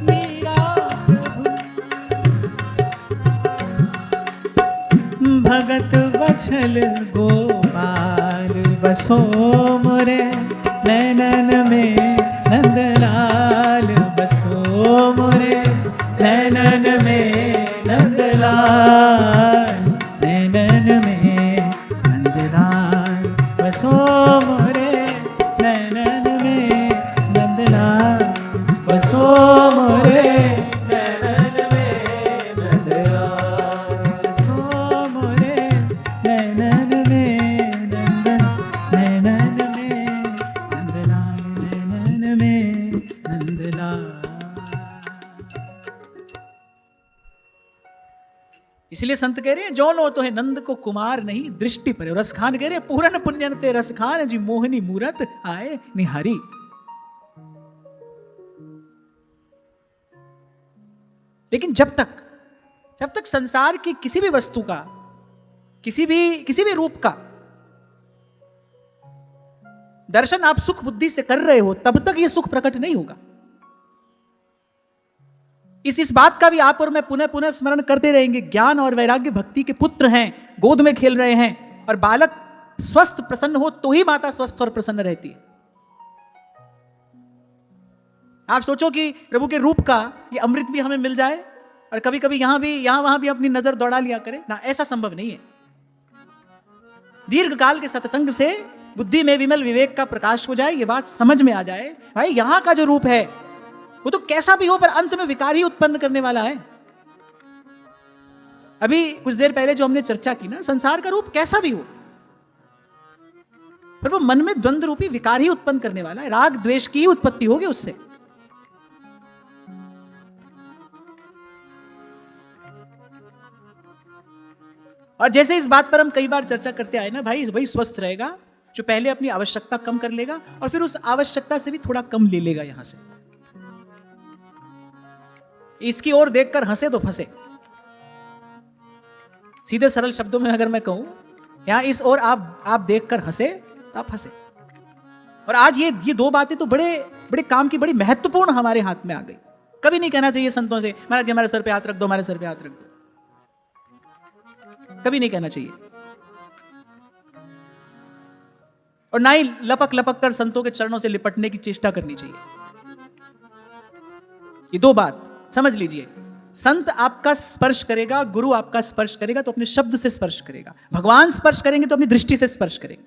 मीरा प्रभु भगत बछल गोपाल बसो मोरे नैनन में नंदलाल बसो मोरे नैनन में नंदलाल नैनन में नंदलाल बसो मोरे नैनन में नंदलाल बसो मोरे नैनन में नंदलाल बसो मोरे नैनन में नंदन नैनन में नंदलाल नैनन में नंदलाल। इसलिए संत कह रहे हैं जो लो तो है नंद को कुमार नहीं दृष्टि पर रसखान कह रहे हैं पूरन पुण्यन ते रसखान जी मोहनी मूरत आए निहारी। लेकिन जब तक संसार की किसी भी वस्तु का किसी भी रूप का दर्शन आप सुख बुद्धि से कर रहे हो तब तक यह सुख प्रकट नहीं होगा। इस बात का भी आप और मैं पुनः पुनः स्मरण करते रहेंगे। ज्ञान और वैराग्य भक्ति के पुत्र हैं, गोद में खेल रहे हैं और बालक स्वस्थ प्रसन्न हो तो ही माता स्वस्थ और प्रसन्न रहती है। आप सोचो कि प्रभु के रूप का ये अमृत भी हमें मिल जाए और कभी कभी यहां वहां भी अपनी नजर दौड़ा लिया करे ना, ऐसा संभव नहीं है। दीर्घ काल के सत्संग से बुद्धि में विमल विवेक का प्रकाश हो जाए, ये बात समझ में आ जाए, भाई यहां का जो रूप है वो तो कैसा भी हो पर अंत में विकार ही उत्पन्न करने वाला है। अभी कुछ देर पहले जो हमने चर्चा की ना, संसार का रूप कैसा भी हो पर वो मन में द्वंद्व रूपी विकार ही उत्पन्न करने वाला है, राग द्वेष की ही उत्पत्ति होगी उससे। और जैसे इस बात पर हम कई बार चर्चा करते आए ना, भाई वही स्वस्थ रहेगा जो पहले अपनी आवश्यकता कम कर लेगा और फिर उस आवश्यकता से भी थोड़ा कम ले लेगा। यहां से इसकी ओर देखकर हंसे तो फंसे। सीधे सरल शब्दों में अगर मैं कहूं, यहां इस ओर आप देखकर हंसे तो आप हंसे। और आज ये दो बातें तो बड़े बड़े काम की, बड़ी महत्वपूर्ण हमारे हाथ में आ गई। कभी नहीं कहना चाहिए संतों से, महाराज जी हमारे सर पे हाथ रख दो, हमारे सर पे हाथ रख दो, कभी नहीं कहना चाहिए। और ना ही लपक लपक कर संतों के चरणों से लिपटने की चेष्टा करनी चाहिए। ये दो बात समझ लीजिए। संत आपका स्पर्श करेगा, गुरु आपका स्पर्श करेगा तो अपने शब्द से स्पर्श करेगा, भगवान स्पर्श करेंगे तो अपनी दृष्टि से स्पर्श करेंगे।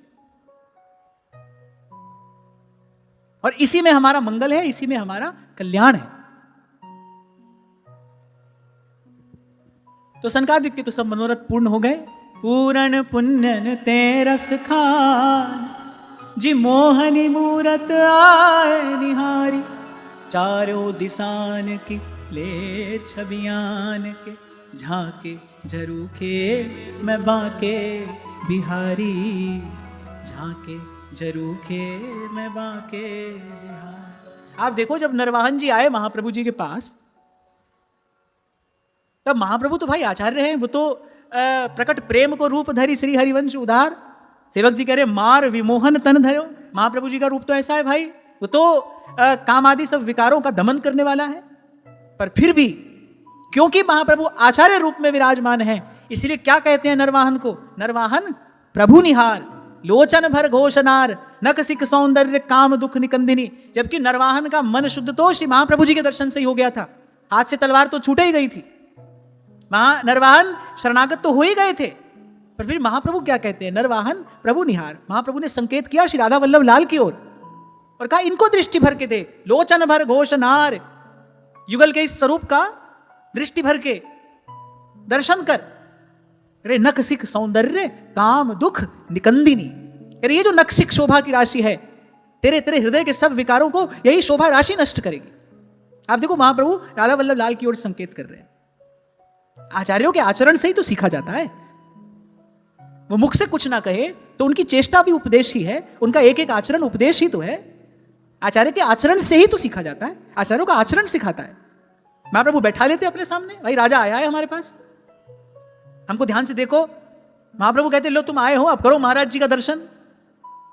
और इसी में हमारा मंगल है, इसी में हमारा कल्याण है। तो सनकादिक के तो सब मनोरथ पूर्ण हो गए। पूर्ण पुण्यन तेरस खान, जी मोहनी मूरत आए निहारी, चारों दिसान की ले छबियान के, झांके झरूखे मैं बांके बिहारी, झांके झरूखे मैं बांके बिहारी। आप देखो जब नरवाहन जी आए महाप्रभु जी के पास, तब महाप्रभु तो भाई आचार्य हैं, वो तो प्रकट प्रेम को रूप धरी श्री हरिवंश उधार। सेवक जी कह रहे मार विमोहन तन धरो। महाप्रभु जी का रूप तो ऐसा है भाई, वो तो काम आदि सब विकारों का दमन करने वाला है। पर फिर भी क्योंकि महाप्रभु आचार्य रूप में विराजमान है, इसलिए क्या कहते हैं नरवाहन को? नरवाहन प्रभु निहार, लोचन भर घोषनार, नक सिक सौंदर्य काम दुख निकंदिनी। जबकि नरवाहन का मन शुद्ध तो श्री महाप्रभु जी के दर्शन से ही हो गया था, हाथ से तलवार तो छूटे ही गई थी, नरवाहन शरणागत तो हो ही गए थे। पर फिर महाप्रभु क्या कहते हैं? नरवाहन प्रभु निहार। महाप्रभु ने संकेत किया श्री राधा वल्लभ लाल की ओर और कहा इनको दृष्टि भर के देख, लोचन भर घोषनार, युगल के इस स्वरूप का दृष्टि भर के दर्शन कर। अरे नखसिक सौंदर्य काम दुख निकंदिनी, अरे ये जो नखसिक शोभा की राशि है, तेरे तेरे हृदय के सब विकारों को यही शोभा राशि नष्ट करेगी। आप देखो महाप्रभु राधा वल्लभ लाल की ओर संकेत कर रहे हैं। आचार्यों के आचरण से ही तो सीखा जाता है। वो मुख से कुछ ना कहे तो उनकी चेष्टा भी उपदेश ही है, उनका एक एक आचरण उपदेश ही तो है। आचार्य के आचरण से ही तो सीखा जाता है, आचार्यों का आचरण सिखाता है। महाप्रभु बैठा लेते अपने सामने, भाई राजा आया है हमारे पास, हमको ध्यान से देखो। महाप्रभु कहते लो तुम आए हो, अब करो महाराज जी का दर्शन।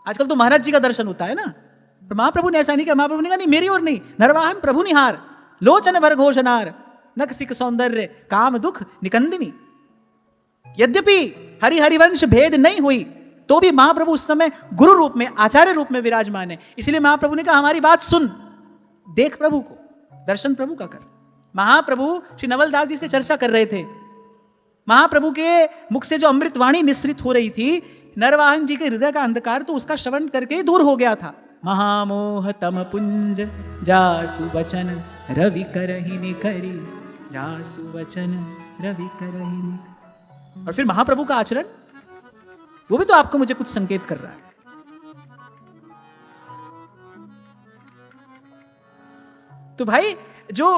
आजकल तो महाराज जी का दर्शन होता है ना, पर महाप्रभु ने ऐसा नहीं किया। महाप्रभु ने कहा नहीं, मेरी ओर नहीं, नरवाहन प्रभु निहार, लोचन भर घोषनार, नखसिक सौंदर्य काम दुख निकंदिनी। यद्यपि हरि हरिवंश भेद नहीं हुई तो भी महाप्रभु उस समय गुरु रूप में, आचार्य रूप में विराजमान है। इसलिए महाप्रभु ने कहा हमारी बात सुन, देख प्रभु को, दर्शन प्रभु का कर। महाप्रभु श्री नवलदास जी से चर्चा कर रहे थे। महाप्रभु के मुख से जो अमृत वाणी निस्सृत हो रही थी, नरवाहन जी के हृदय का अंधकार तो उसका श्रवण करके ही दूर हो गया था। महामोह तम पुंज जासु वचन रवि करहि निकरी, जासु वचन रवि करहि निकरी। और फिर महाप्रभु का आचरण, वो भी तो आपको मुझे कुछ संकेत कर रहा है। तो भाई जो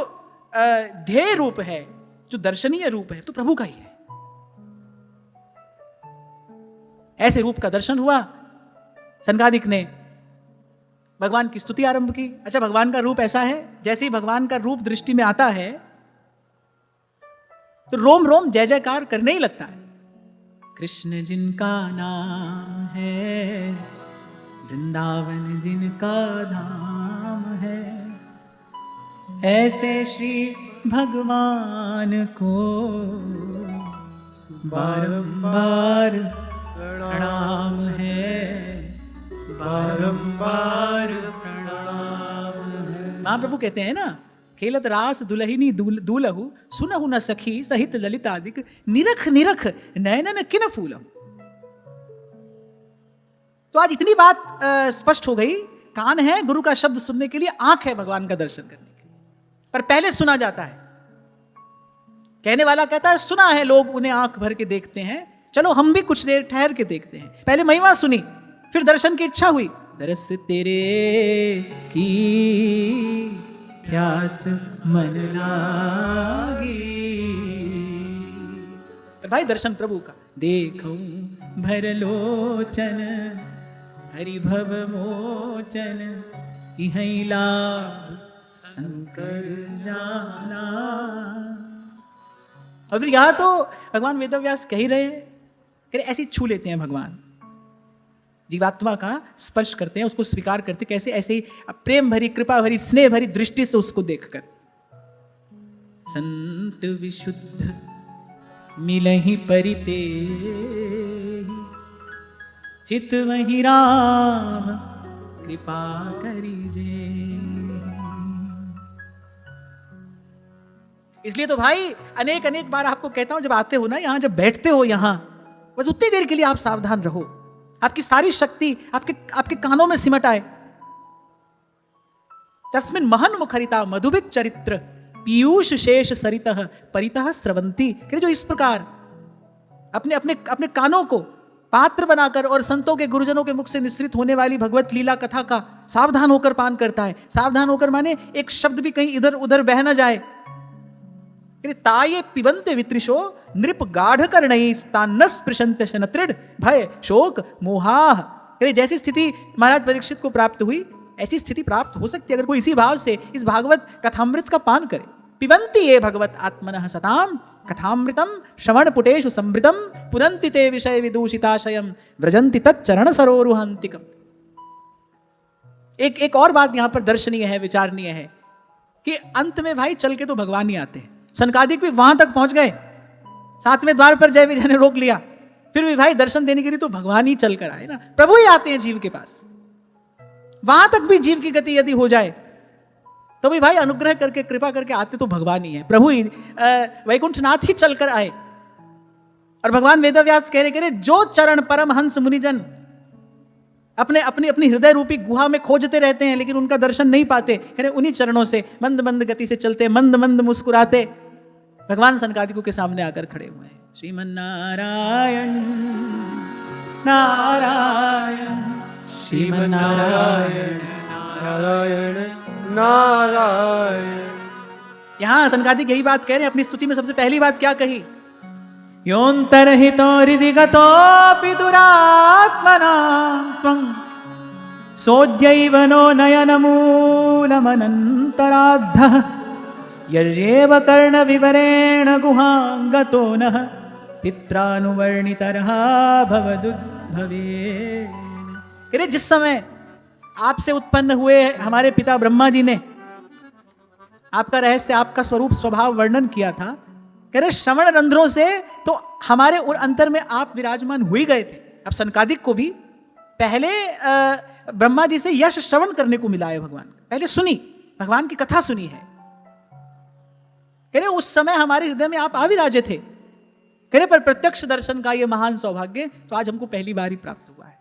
ध्येय रूप है, जो दर्शनीय रूप है, तो प्रभु का ही है। ऐसे रूप का दर्शन हुआ, सनकादिक ने भगवान की स्तुति आरंभ की। अच्छा, भगवान का रूप ऐसा है, जैसे ही भगवान का रूप दृष्टि में आता है तो रोम रोम जय जयकार करने ही लगता है। कृष्ण जिनका नाम है, वृंदावन जिनका धाम है, ऐसे श्री भगवान को बारंबार प्रणाम है, बारंबार प्रणाम है। महाप्रभु कहते हैं ना, खेलत रास दुलहिनी दूलहु सुनहु न सखी सहित ललित आदिक निरख निरख नयनन किन फूलम। तो आज इतनी बात स्पष्ट हो गई, कान है गुरु का शब्द सुनने के लिए, आंख है भगवान का दर्शन करने के लिए, पर पहले सुना जाता है। कहने वाला कहता है सुना है, लोग उन्हें आंख भर के देखते हैं, चलो हम भी कुछ देर ठहर के देखते हैं। पहले महिमा सुनी, फिर दर्शन की इच्छा हुई, दरस तेरे की प्यास मन लागी। तो भाई दर्शन प्रभु का, देखो भर लोचन हरि भव मोचन इहै लाभ शंकर जाना। और फिर यहां तो भगवान वेदव्यास कह ही रहे हैं, ऐसे छू लेते हैं भगवान, जीवात्मा का स्पर्श करते हैं, उसको स्वीकार करते, कैसे ऐसे ही प्रेम भरी कृपा भरी स्नेह भरी दृष्टि से उसको देखकर। संत विशुद्ध मिलहि परिते चित वही राम कृपा करीजे। इसलिए तो भाई अनेक अनेक बार आपको कहता हूं, जब आते हो ना यहां, जब बैठते हो यहां, बस उतनी देर के लिए आप सावधान रहो, आपकी सारी शक्ति आपके कानों में सिमट आए। तस्मिन महन मुखरिता मधुभित चरित्र पीयूष शेष सरितः परितः स्रवंती। जो इस प्रकार अपने अपने अपने कानों को पात्र बनाकर और संतों के गुरुजनों के मुख से निश्रित होने वाली भगवत लीला कथा का सावधान होकर पान करता है। सावधान होकर माने एक शब्द भी कहीं इधर उधर बह न जाए। ताये पिबंते वित्रिशो नृप गाढ़ कर्णई स्तान्नस स्पृशंत शनत्रिड भय शोक मोहाह। जैसी स्थिति महाराज परीक्षित को प्राप्त हुई, ऐसी स्थिति प्राप्त हो सकती है अगर कोई इसी भाव से इस भागवत कथामृत का पान करे। पिबंती ये भगवत आत्मनः सताम कथामृतम श्रवण पुटेषु संवृतम पुनन्ति ते विषय विदूषिताशयम व्रजन्ति तच्चरण सरोरुहांतिकम। एक और बात यहां पर दर्शनीय है, विचारणीय है कि अंत में भाई चल के तो भगवान ही आते हैं। सनकादिक भी वहां तक पहुंच गए, 7वें द्वार पर जय विजय ने रोक लिया, फिर भी भाई दर्शन देने के लिए तो भगवान ही चल कर आए ना, प्रभु ही आते हैं जीव के पास। वहां तक भी जीव की गति यदि हो जाए तो भी भाई अनुग्रह करके कृपा करके आते तो भगवान ही है, प्रभु ही, वैकुंठनाथ ही चलकर आए। और भगवान वेदव्यास कह रहे जो चरण परम हंस मुनिजन अपने अपनी अपनी हृदय रूपी गुहा में खोजते रहते हैं लेकिन उनका दर्शन नहीं पाते, कह रहे उन्हीं चरणों से मंद मंद गति से चलते, मंद मंद मुस्कुराते भगवान सनकादिकों के सामने आकर खड़े हुए हैं। श्रीमन नारायण नारायण श्रीमन नारायण नारायण नारायण। यहां सनकादिक यही बात कह रहे हैं। अपनी स्तुति में सबसे पहली बात क्या कही? योऽन्तर्हितो हृदि गतोऽपि दुरात्मना त्वं सोऽद्यैव नो नयनमूलमनन्तराद्धः यर्येव कर्णविवरेण गुहां गतो नः पित्रानुवर्णितर्हा भवदुद्भवे। जिस समय आपसे उत्पन्न हुए हमारे पिता ब्रह्मा जी ने आपका रहस्य, आपका स्वरूप स्वभाव वर्णन किया था, कह रहे श्रवण रंध्रों से तो हमारे अंतर में आप विराजमान हो ही गए थे। अब सनकादिक को भी पहले ब्रह्मा जी से यश श्रवण करने को मिला है। भगवान पहले सुनी, भगवान की कथा सुनी है। कह रहे उस समय हमारे हृदय में आप आविराजे थे। कह रहे पर प्रत्यक्ष दर्शन का ये महान सौभाग्य तो आज हमको पहली बार ही प्राप्त हुआ है।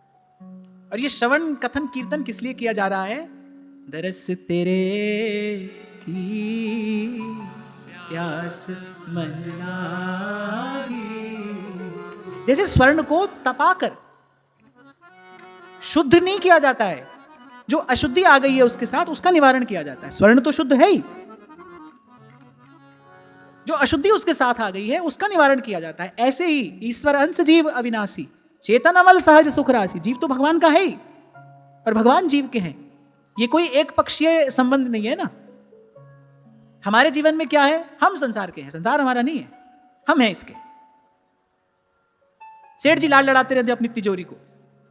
और ये श्रवण कथन कीर्तन किस लिए किया जा रहा है? दरस तेरे की प्यास मन लागी। जैसे स्वर्ण को तपाकर शुद्ध नहीं किया जाता है, जो अशुद्धि आ गई है उसके साथ उसका निवारण किया जाता है। स्वर्ण तो शुद्ध है ही, जो अशुद्धि उसके साथ आ गई है उसका निवारण किया जाता है। ऐसे ही ईश्वर अंश जीव अविनाशी चेतन अमल सहज सुख राशि। जीव तो भगवान का है ही और भगवान जीव के हैं। ये कोई एक पक्षीय संबंध नहीं है ना। हमारे जीवन में क्या है? हम संसार के हैं, संसार हमारा नहीं है, हम हैं इसके। सेठ जी लाड़ लड़ाते रहते अपनी तिजोरी को।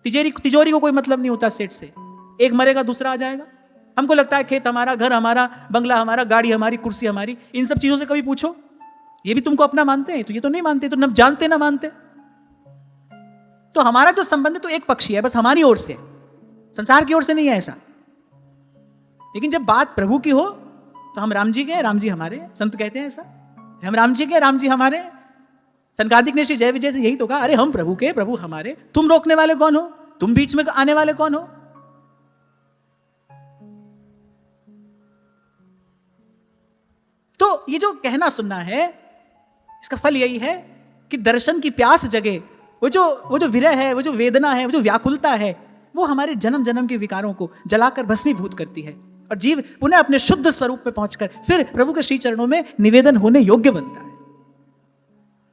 तिजोरी को कोई मतलब नहीं होता सेठ से। एक मरेगा दूसरा आ जाएगा। हमको लगता है खेत हमारा, घर हमारा, बंगला हमारा, गाड़ी हमारी, कुर्सी हमारी। इन सब चीजों से कभी पूछो ये भी तुमको अपना मानते हैं? तो ये तो नहीं मानते, तो न जानते ना मानते। तो हमारा जो संबंध है तो एक पक्षी है, बस हमारी ओर से, संसार की ओर से नहीं है ऐसा। लेकिन जब बात प्रभु की हो तो हम राम जी के, राम जी हमारे। संत कहते हैं ऐसा, हम राम जी के, राम जी हमारे। सनकादिक ने श्री जय विजय से यही तो कहा, अरे हम प्रभु के, प्रभु हमारे, तुम रोकने वाले कौन हो, तुम बीच में आने वाले कौन हो। तो ये जो कहना सुनना है, इसका फल यही है कि दर्शन की प्यास जगे। वो जो विरह है, वो जो वेदना है, वो जो व्याकुलता है, वो हमारे जन्म जन्म के विकारों को जलाकर भस्मीभूत करती है और जीव पुनः अपने शुद्ध स्वरूप में पहुंचकर फिर प्रभु के श्री चरणों में निवेदन होने योग्य बनता है।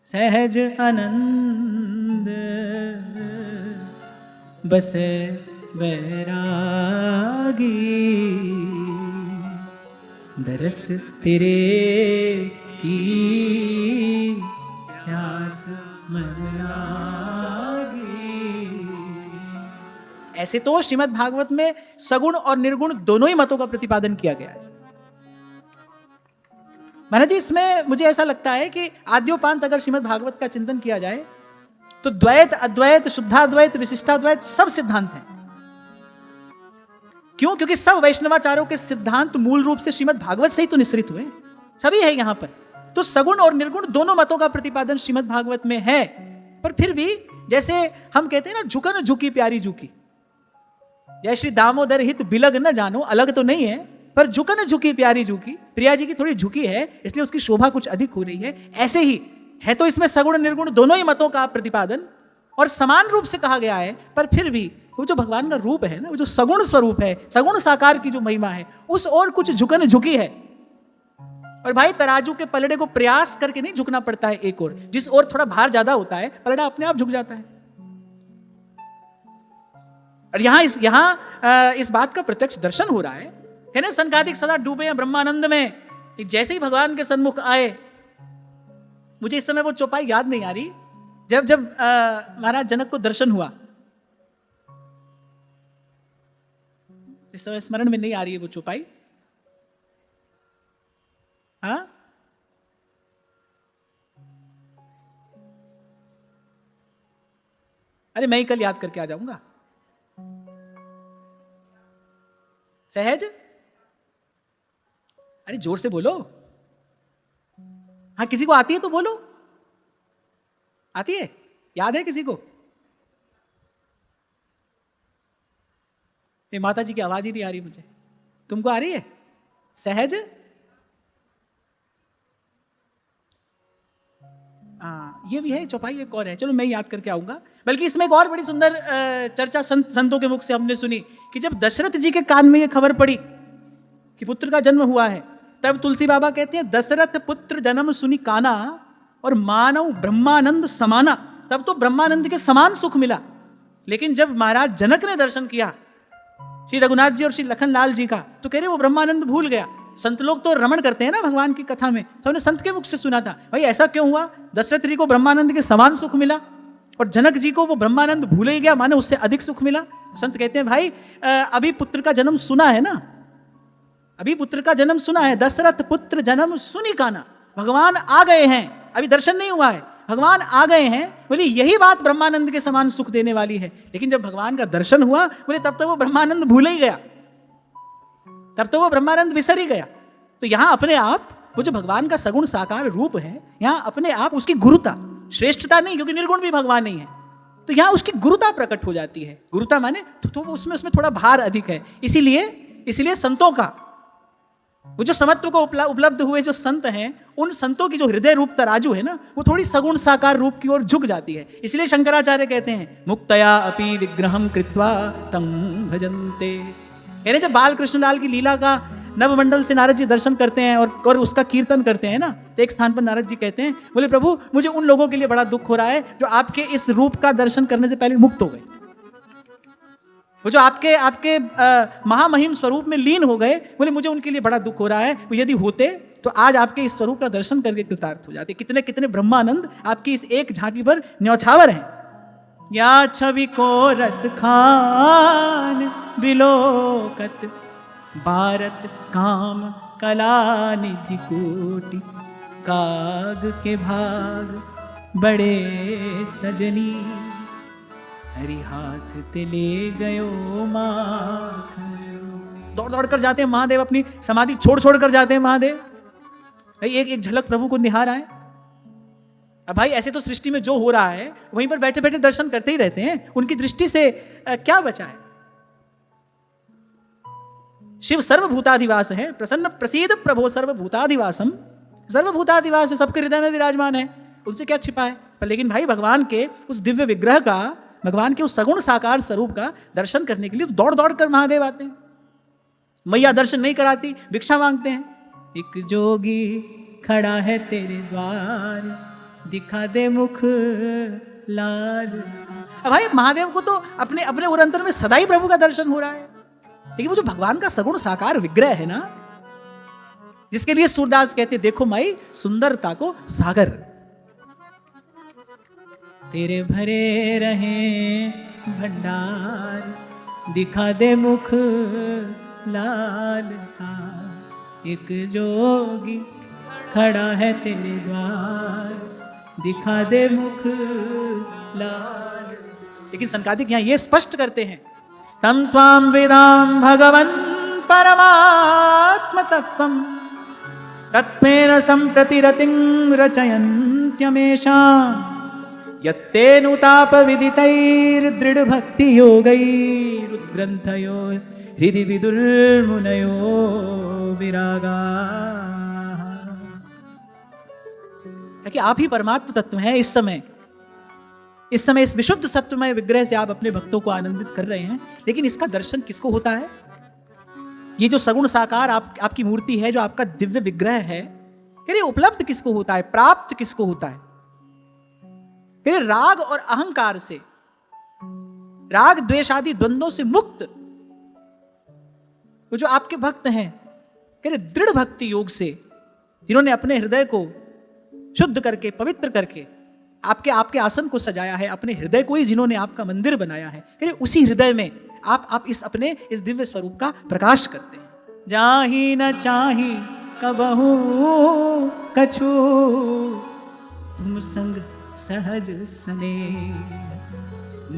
सहज आनंद बसे बैरागी, दरस तेरे की प्यास मन लागी। ऐसे तो श्रीमद् भागवत में सगुण और निर्गुण दोनों ही मतों का प्रतिपादन किया गया है। महाराज जी, इसमें मुझे ऐसा लगता है कि आद्योपांत अगर श्रीमद् भागवत का चिंतन किया जाए तो द्वैत, अद्वैत, शुद्धाद्वैत, विशिष्टाद्वैत सब सिद्धांत हैं। क्यों? क्योंकि सब वैष्णवाचार्यों के सिद्धांत मूल रूप से श्रीमद् भागवत से ही तो निश्रित हुए, सभी है यहां पर। तो सगुण और निर्गुण दोनों मतों का प्रतिपादन श्रीमद् भागवत में है। पर फिर भी जैसे हम कहते हैं ना, झुकन झुकी प्यारी झुकी, जय श्री दामोदर हित बिलग न जानो, अलग तो नहीं है पर झुकन झुकी प्यारी झुकी, प्रिया जी की थोड़ी झुकी है इसलिए उसकी शोभा कुछ अधिक हो रही है। ऐसे ही है तो इसमें सगुण निर्गुण दोनों ही मतों का प्रतिपादन और समान रूप से कहा गया है। पर फिर भी वो जो भगवान का रूप है ना, वो जो सगुण स्वरूप है, सगुण साकार की जो महिमा है, उस ओर कुछ झुकन झुकी है। और भाई तराजू के पलड़े को प्रयास करके नहीं झुकना पड़ता है एक ओर, जिस ओर थोड़ा भार ज्यादा होता है पलड़ा अपने आप झुक जाता है। और यहां इस बात का प्रत्यक्ष दर्शन हो रहा है ना। सनकादिक सदा डूबे हैं ब्रह्मानंद में, जैसे ही भगवान के सन्मुख आए, मुझे इस समय वो चौपाई याद नहीं आ रही, जब महाराज जनक को दर्शन हुआ, इस समय स्मरण में नहीं आ रही है वो चौपाई। हाँ, अरे मैं ही कल याद करके आ जाऊंगा। सहज, अरे जोर से बोलो। हाँ, किसी को आती है तो बोलो। आती है? याद है किसी को? ये माता जी की आवाज ही नहीं आ रही मुझे। तुमको आ रही है? सहज? ये भी है चौपाई, एक और है, चलो मैं याद करके आऊंगा। बल्कि इसमें एक और बड़ी सुंदर चर्चा संतों के मुख से हमने सुनी कि जब दशरथ जी के कान में ये खबर पड़ी कि पुत्र का जन्म हुआ है, तब तुलसी बाबा कहते हैं दशरथ पुत्र जन्म सुनी काना और मानव ब्रह्मानंद समाना। तब तो ब्रह्मानंद के समान सुख मिला। लेकिन जब महाराज जनक ने दर्शन किया श्री रघुनाथ जी और श्री लखनलाल जी का, तो कह रहे वो ब्रह्मानंद भूल गया। संत लोग तो रमण करते हैं ना भगवान की कथा में, तो हमने संत के मुख से सुना था, भाई ऐसा क्यों हुआ, दशरथ जी को ब्रह्मानंद के समान सुख मिला और जनक जी को वो ब्रह्मानंद भूल ही गया, माने उससे अधिक सुख मिला। संत कहते हैं भाई अभी पुत्र का जन्म सुना है ना, अभी पुत्र का जन्म सुना है, दशरथ पुत्र जन्म सुनी काना, भगवान आ गए हैं, अभी दर्शन नहीं हुआ है, भगवान आ गए हैं। बोले यही बात ब्रह्मानंद के समान सुख देने वाली है। लेकिन जब भगवान का दर्शन हुआ, बोले तब तो वो ब्रह्मानंद भूल ही गया, तब तो वो ब्रह्मानंद बिसर ही गया। तो यहां अपने आप वो जो भगवान का सगुण साकार रूप है, यहां अपने आप उसकी गुरुता, श्रेष्ठता नहीं क्योंकि निर्गुण भी भगवान नहीं है, तो यहां उसकी गुरुता प्रकट हो जाती है। गुरुता माने तो उसमें थोड़ा भार अधिक है। इसीलिए संतों का वो जो समत्व को उपलब्ध हुए जो संत हैं, उन संतों की जो हृदय रूप तराजू है ना, वो थोड़ी सगुण साकार रूप की ओर झुक जाती है। इसलिए शंकराचार्य कहते हैं मुक्तया अपि विग्रहम कृत्वा तम भजन्ते। यानी जब बाल कृष्णलाल की लीला का नवमंडल से नारद जी दर्शन करते हैं और उसका कीर्तन करते हैं ना, तो एक स्थान पर नारद जी कहते हैं, बोले प्रभु मुझे उन लोगों के लिए बड़ा दुख हो रहा है जो आपके इस रूप का दर्शन करने से पहले मुक्त हो गए, वो जो आपके महामहिम स्वरूप में लीन हो गए, बोले मुझे उनके लिए बड़ा दुख हो रहा है। वो यदि होते तो आज आपके इस स्वरूप का दर्शन करके कृतार्थ हो जाते। कितने कितने ब्रह्मानंद आपकी इस एक झांकी पर न्यौछावर हैं। या छवि को रस खान बिलोकत भारत काम कला निधि कोटि, काग के भाग बड़े सजनी, हरि हाथ ते ले गयो माखन। दौड़ दौड़ कर जाते हैं महादेव, अपनी समाधि छोड़ छोड़ कर जाते हैं महादेव। भाई एक एक झलक प्रभु को निहार आए। अब भाई ऐसे तो सृष्टि में जो हो रहा है वहीं पर बैठे बैठे दर्शन करते ही रहते हैं, उनकी दृष्टि से क्या बचा है? शिव सर्वभूताधिवास है, प्रसन्न प्रसीद प्रभो सर्वभूताधिवासम। सर्वभूताधिवास है, सबके हृदय में विराजमान है, उनसे क्या छिपा है? पर लेकिन भाई भगवान के उस दिव्य विग्रह का, भगवान के उस सगुण साकार स्वरूप का दर्शन करने के लिए दौड़ दौड़ कर महादेव आते हैं। मैया दर्शन नहीं कराती, भिक्षा मांगते हैं। एक जोगी खड़ा है तेरे द्वार, दिखा दे मुख लाल। अब भाई महादेव को तो अपने अपने उरंतर में सदा ही प्रभु का दर्शन हो रहा है, लेकिन वो जो भगवान का सगुण साकार विग्रह है ना, जिसके लिए सूरदास कहते देखो माई सुंदरता को सागर। तेरे भरे रहे भंडार, दिखा दे मुख लाल का। एक जोगी खड़ा है तेरे द्वार, दिखा दे मुख लाल। लेकिन संकादिक यहां ये स्पष्ट करते हैं, तम त्वाम वेदाम भगवन् परमात्म तत्वम तत्मेन संप्रति रतिं रचयन्त्यमेषाम् यत्तेनुताप विदितैर्दृढ़ भक्ति योगैरुद्ग्रन्थयो हृदि विदुर्मुनयो विरागा। कि आप ही परमात्म तत्व हैं। इस समय इस विशुद्ध सत्वमय विग्रह से आप अपने भक्तों को आनंदित कर रहे हैं, लेकिन इसका दर्शन किसको होता है? ये जो सगुण साकार आपकी मूर्ति है, जो आपका दिव्य विग्रह है, फिर ये उपलब्ध किसको होता है, प्राप्त किसको होता है? फिर राग और अहंकार से, राग द्वेष आदि द्वंद्वों से मुक्त वो जो आपके भक्त हैं, फिर दृढ़ भक्ति योग से, जिन्होंने अपने हृदय को शुद्ध करके पवित्र करके आपके आसन को सजाया है, अपने हृदय को ही जिन्होंने आपका मंदिर बनाया है, फिर उसी हृदय में आप इस दिव्य स्वरूप का प्रकाश करते हैं। जाहि न चाही कबहू कछु, तुम संग सहज सने,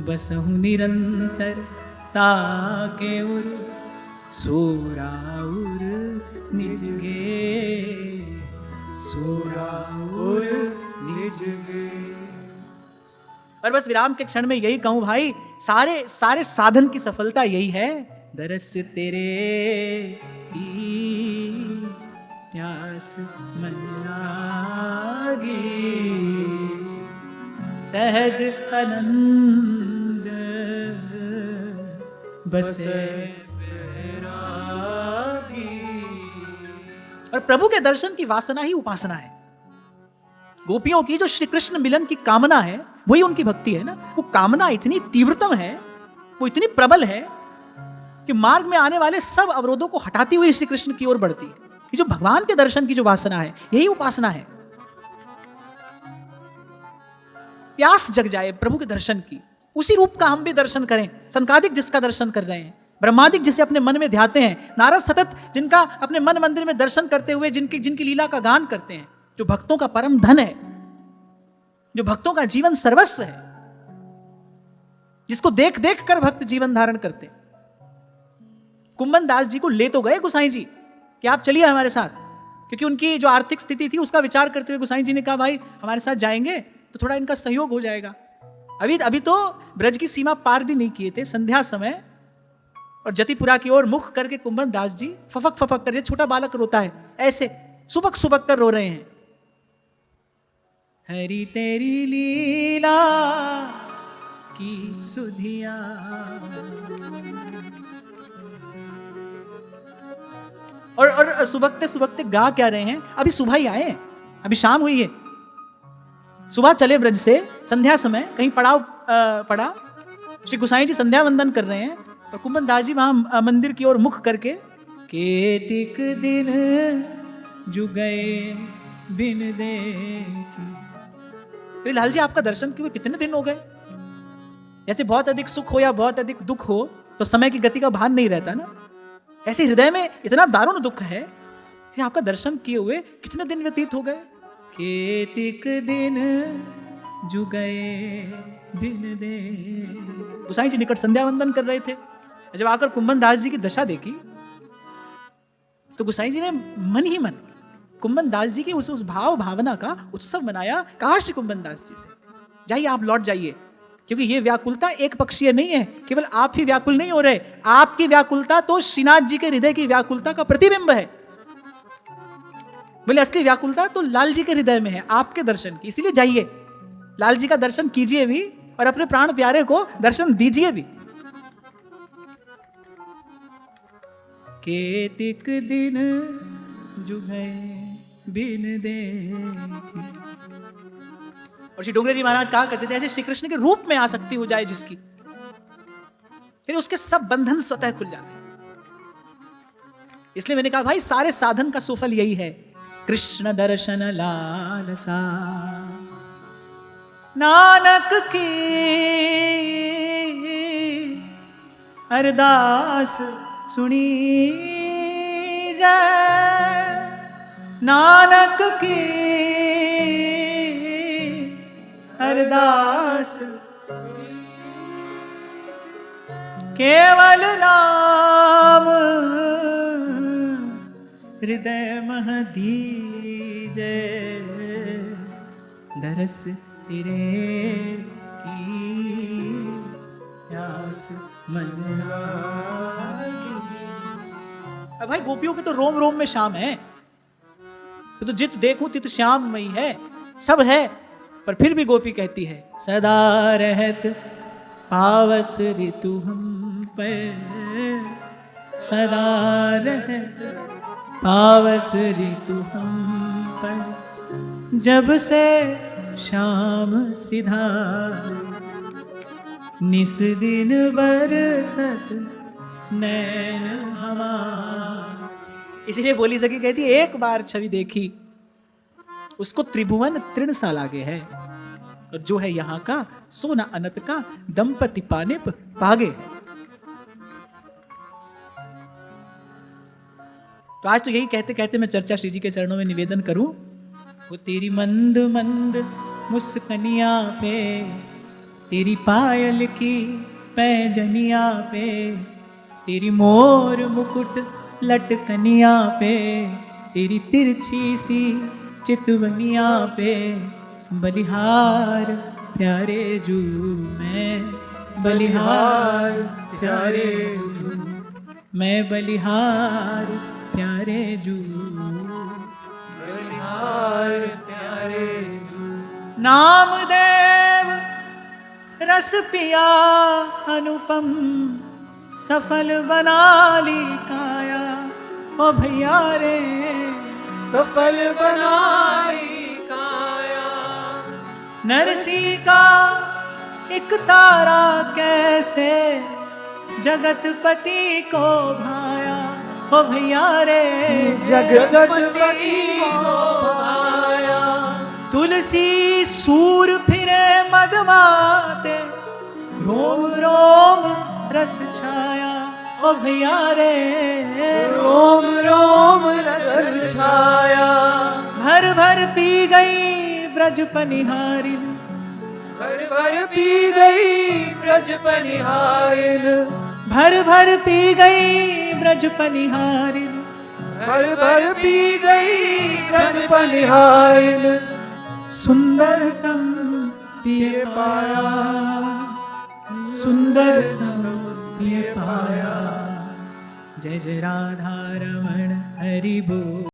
बसहु निरंतर ताके उर, सोराउर निजगे, सोराउर निजगे। और बस विराम के क्षण में यही कहूं भाई, सारे साधन की सफलता यही है, दरस तेरे की प्यास मन लागी, सहज आनंद बसे बैरागी। और प्रभु के दर्शन की वासना ही उपासना है। गोपियों की जो श्री कृष्ण मिलन की कामना है, वही उनकी भक्ति है ना। वो कामना इतनी तीव्रतम है, वो इतनी प्रबल है कि मार्ग में आने वाले सब अवरोधों को हटाती हुई श्री कृष्ण की ओर बढ़ती है। ये जो भगवान के दर्शन की जो वासना है, यही उपासना है। प्यास जग जाए प्रभु के दर्शन की, उसी रूप का हम भी दर्शन करें। संकादिक जिसका दर्शन कर रहे हैं, ब्रह्मादिक जिसे अपने मन में ध्याते हैं, नारद सतत जिनका अपने मन मंदिर में दर्शन करते हुए जिनकी लीला का गान करते हैं, जो भक्तों का परम धन है, जो भक्तों का जीवन सर्वस्व है, जिसको देख देख कर भक्त जीवन धारण करते। कुंभन दास जी को ले तो गए गोसाई जी कि आप चलिए हमारे साथ, क्योंकि उनकी जो आर्थिक स्थिति थी उसका विचार करते हुए गोसाई जी ने कहा भाई हमारे साथ जाएंगे तो थोड़ा इनका सहयोग हो जाएगा। अभी तो ब्रज की सीमा पार भी नहीं किए थे, संध्या समय, और जतिपुरा की ओर मुख करके कुंभन दास जी फफक फफक कर, छोटा बालक रोता है ऐसे, सुबक सुबक कर रो रहे हैं। हरि तेरी लीला की सुधिया, और सुबकते सुबकते गा क्या रहे हैं? अभी सुबह ही आए हैं, अभी शाम हुई है, सुबह चले ब्रज से, संध्या समय कहीं पड़ाव पड़ा, श्री गोसाई जी संध्या वंदन कर रहे हैं, और कुंभन दास जी वहां मंदिर की ओर मुख करके, केतिक दिन जुगए बिन देखी। अरे लाल जी आपका दर्शन किए कितने दिन हो गए? जैसे बहुत अधिक सुख हो या बहुत अधिक दुख हो तो समय की गति का भान नहीं रहता ना, ऐसे हृदय में इतना दारुण दुख है, फिर आपका दर्शन किए हुए कितने दिन व्यतीत हो गए? केतिक दिन जुगए बिन देख। गोसाई जी निकट संध्या वंदन कर रहे थे, जब आकर कुंभन दास जी की दशा देखी, तो गोसाई जी ने मन ही मन कुंभन दास जी की उस भाव भावना का उत्सव मनाया। कहा श्री कुंभन दास जी से, जाइए आप लौट जाइए, क्योंकि ये व्याकुलता एक पक्षीय नहीं है, केवल आप ही व्याकुल नहीं हो रहे, आपकी व्याकुलता तो श्रीनाथ जी के हृदय की व्याकुलता का प्रतिबिंब है। बोले असली व्याकुलता तो लाल जी के हृदय में है, आपके दर्शन की, इसीलिए जाइए, लाल जी का दर्शन कीजिए भी और अपने प्राण प्यारे को दर्शन दीजिए भी। केतिक दिन जुगे बिन देखी। और श्री डोंगरे जी महाराज कहा करते थे, ऐसे श्री कृष्ण के रूप में आसक्ति हो जाए जिसकी, फिर उसके सब बंधन स्वतः खुल जाते हैं। इसलिए मैंने कहा भाई सारे साधन का सुफल यही है, कृष्ण दर्शन लालसा। नानक की अरदास सुनी जाए, नानक की अरदास केवल नाम हृदय मह दीजे, दरस तेरे की प्यास मन लागी। अब भाई गोपियों के तो रोम रोम में श्याम है, तो जित देखूं तित श्याम मई है, सब है, पर फिर भी गोपी कहती है सदा रहत पावस ऋतु हम पर, सदा रहत पावस ऋतु हम पर, जब से शाम सिधा निस दिन बरसत नैन हमार। इसलिए बोली सकी कहती एक बार छवि देखी उसको त्रिभुवन तृण सा लागे है, और जो है यहाँ का सोना अनत का दंपति पाने पागे है। तो आज तो यही कहते कहते मैं चर्चा श्री जी के चरणों में निवेदन करूं, वो तेरी मंद मंद मुस्कनिया पे, तेरी पायल की पैजनिया पे, तेरी मोर मुकुट लटकनिया पे, तेरी तिरछी सी चितवनिया पे, बलिहार प्यारे जू मैं, बलिहार प्यारे जू मैं, बलिहार प्यारे जू, बलिहार प्यारे जू। नामदेव रस पिया अनुपम, सफल बना ली काया, ओ भैया रे सफल बनाई काया। नरसी का एक तारा कैसे जगतपति को भाया, ओ भैया रे जगतपति को भाया। तुलसी सूर फिरे मदमाते, रोम रोम रस छाया, ओ भैया रे रोम रोम रस छाया। भर भर पी गई ब्रज पनिहारिन, भर भर पी गई ब्रज पनिहारिन, भर भर पी गई ब्रज पनिहारिन, भर भर पी गई ब्रज पनिहारिन। सुंदरतम पिए पाया, सुंदरतम पिए पाया। जय जय राधा रमण हरि बोल।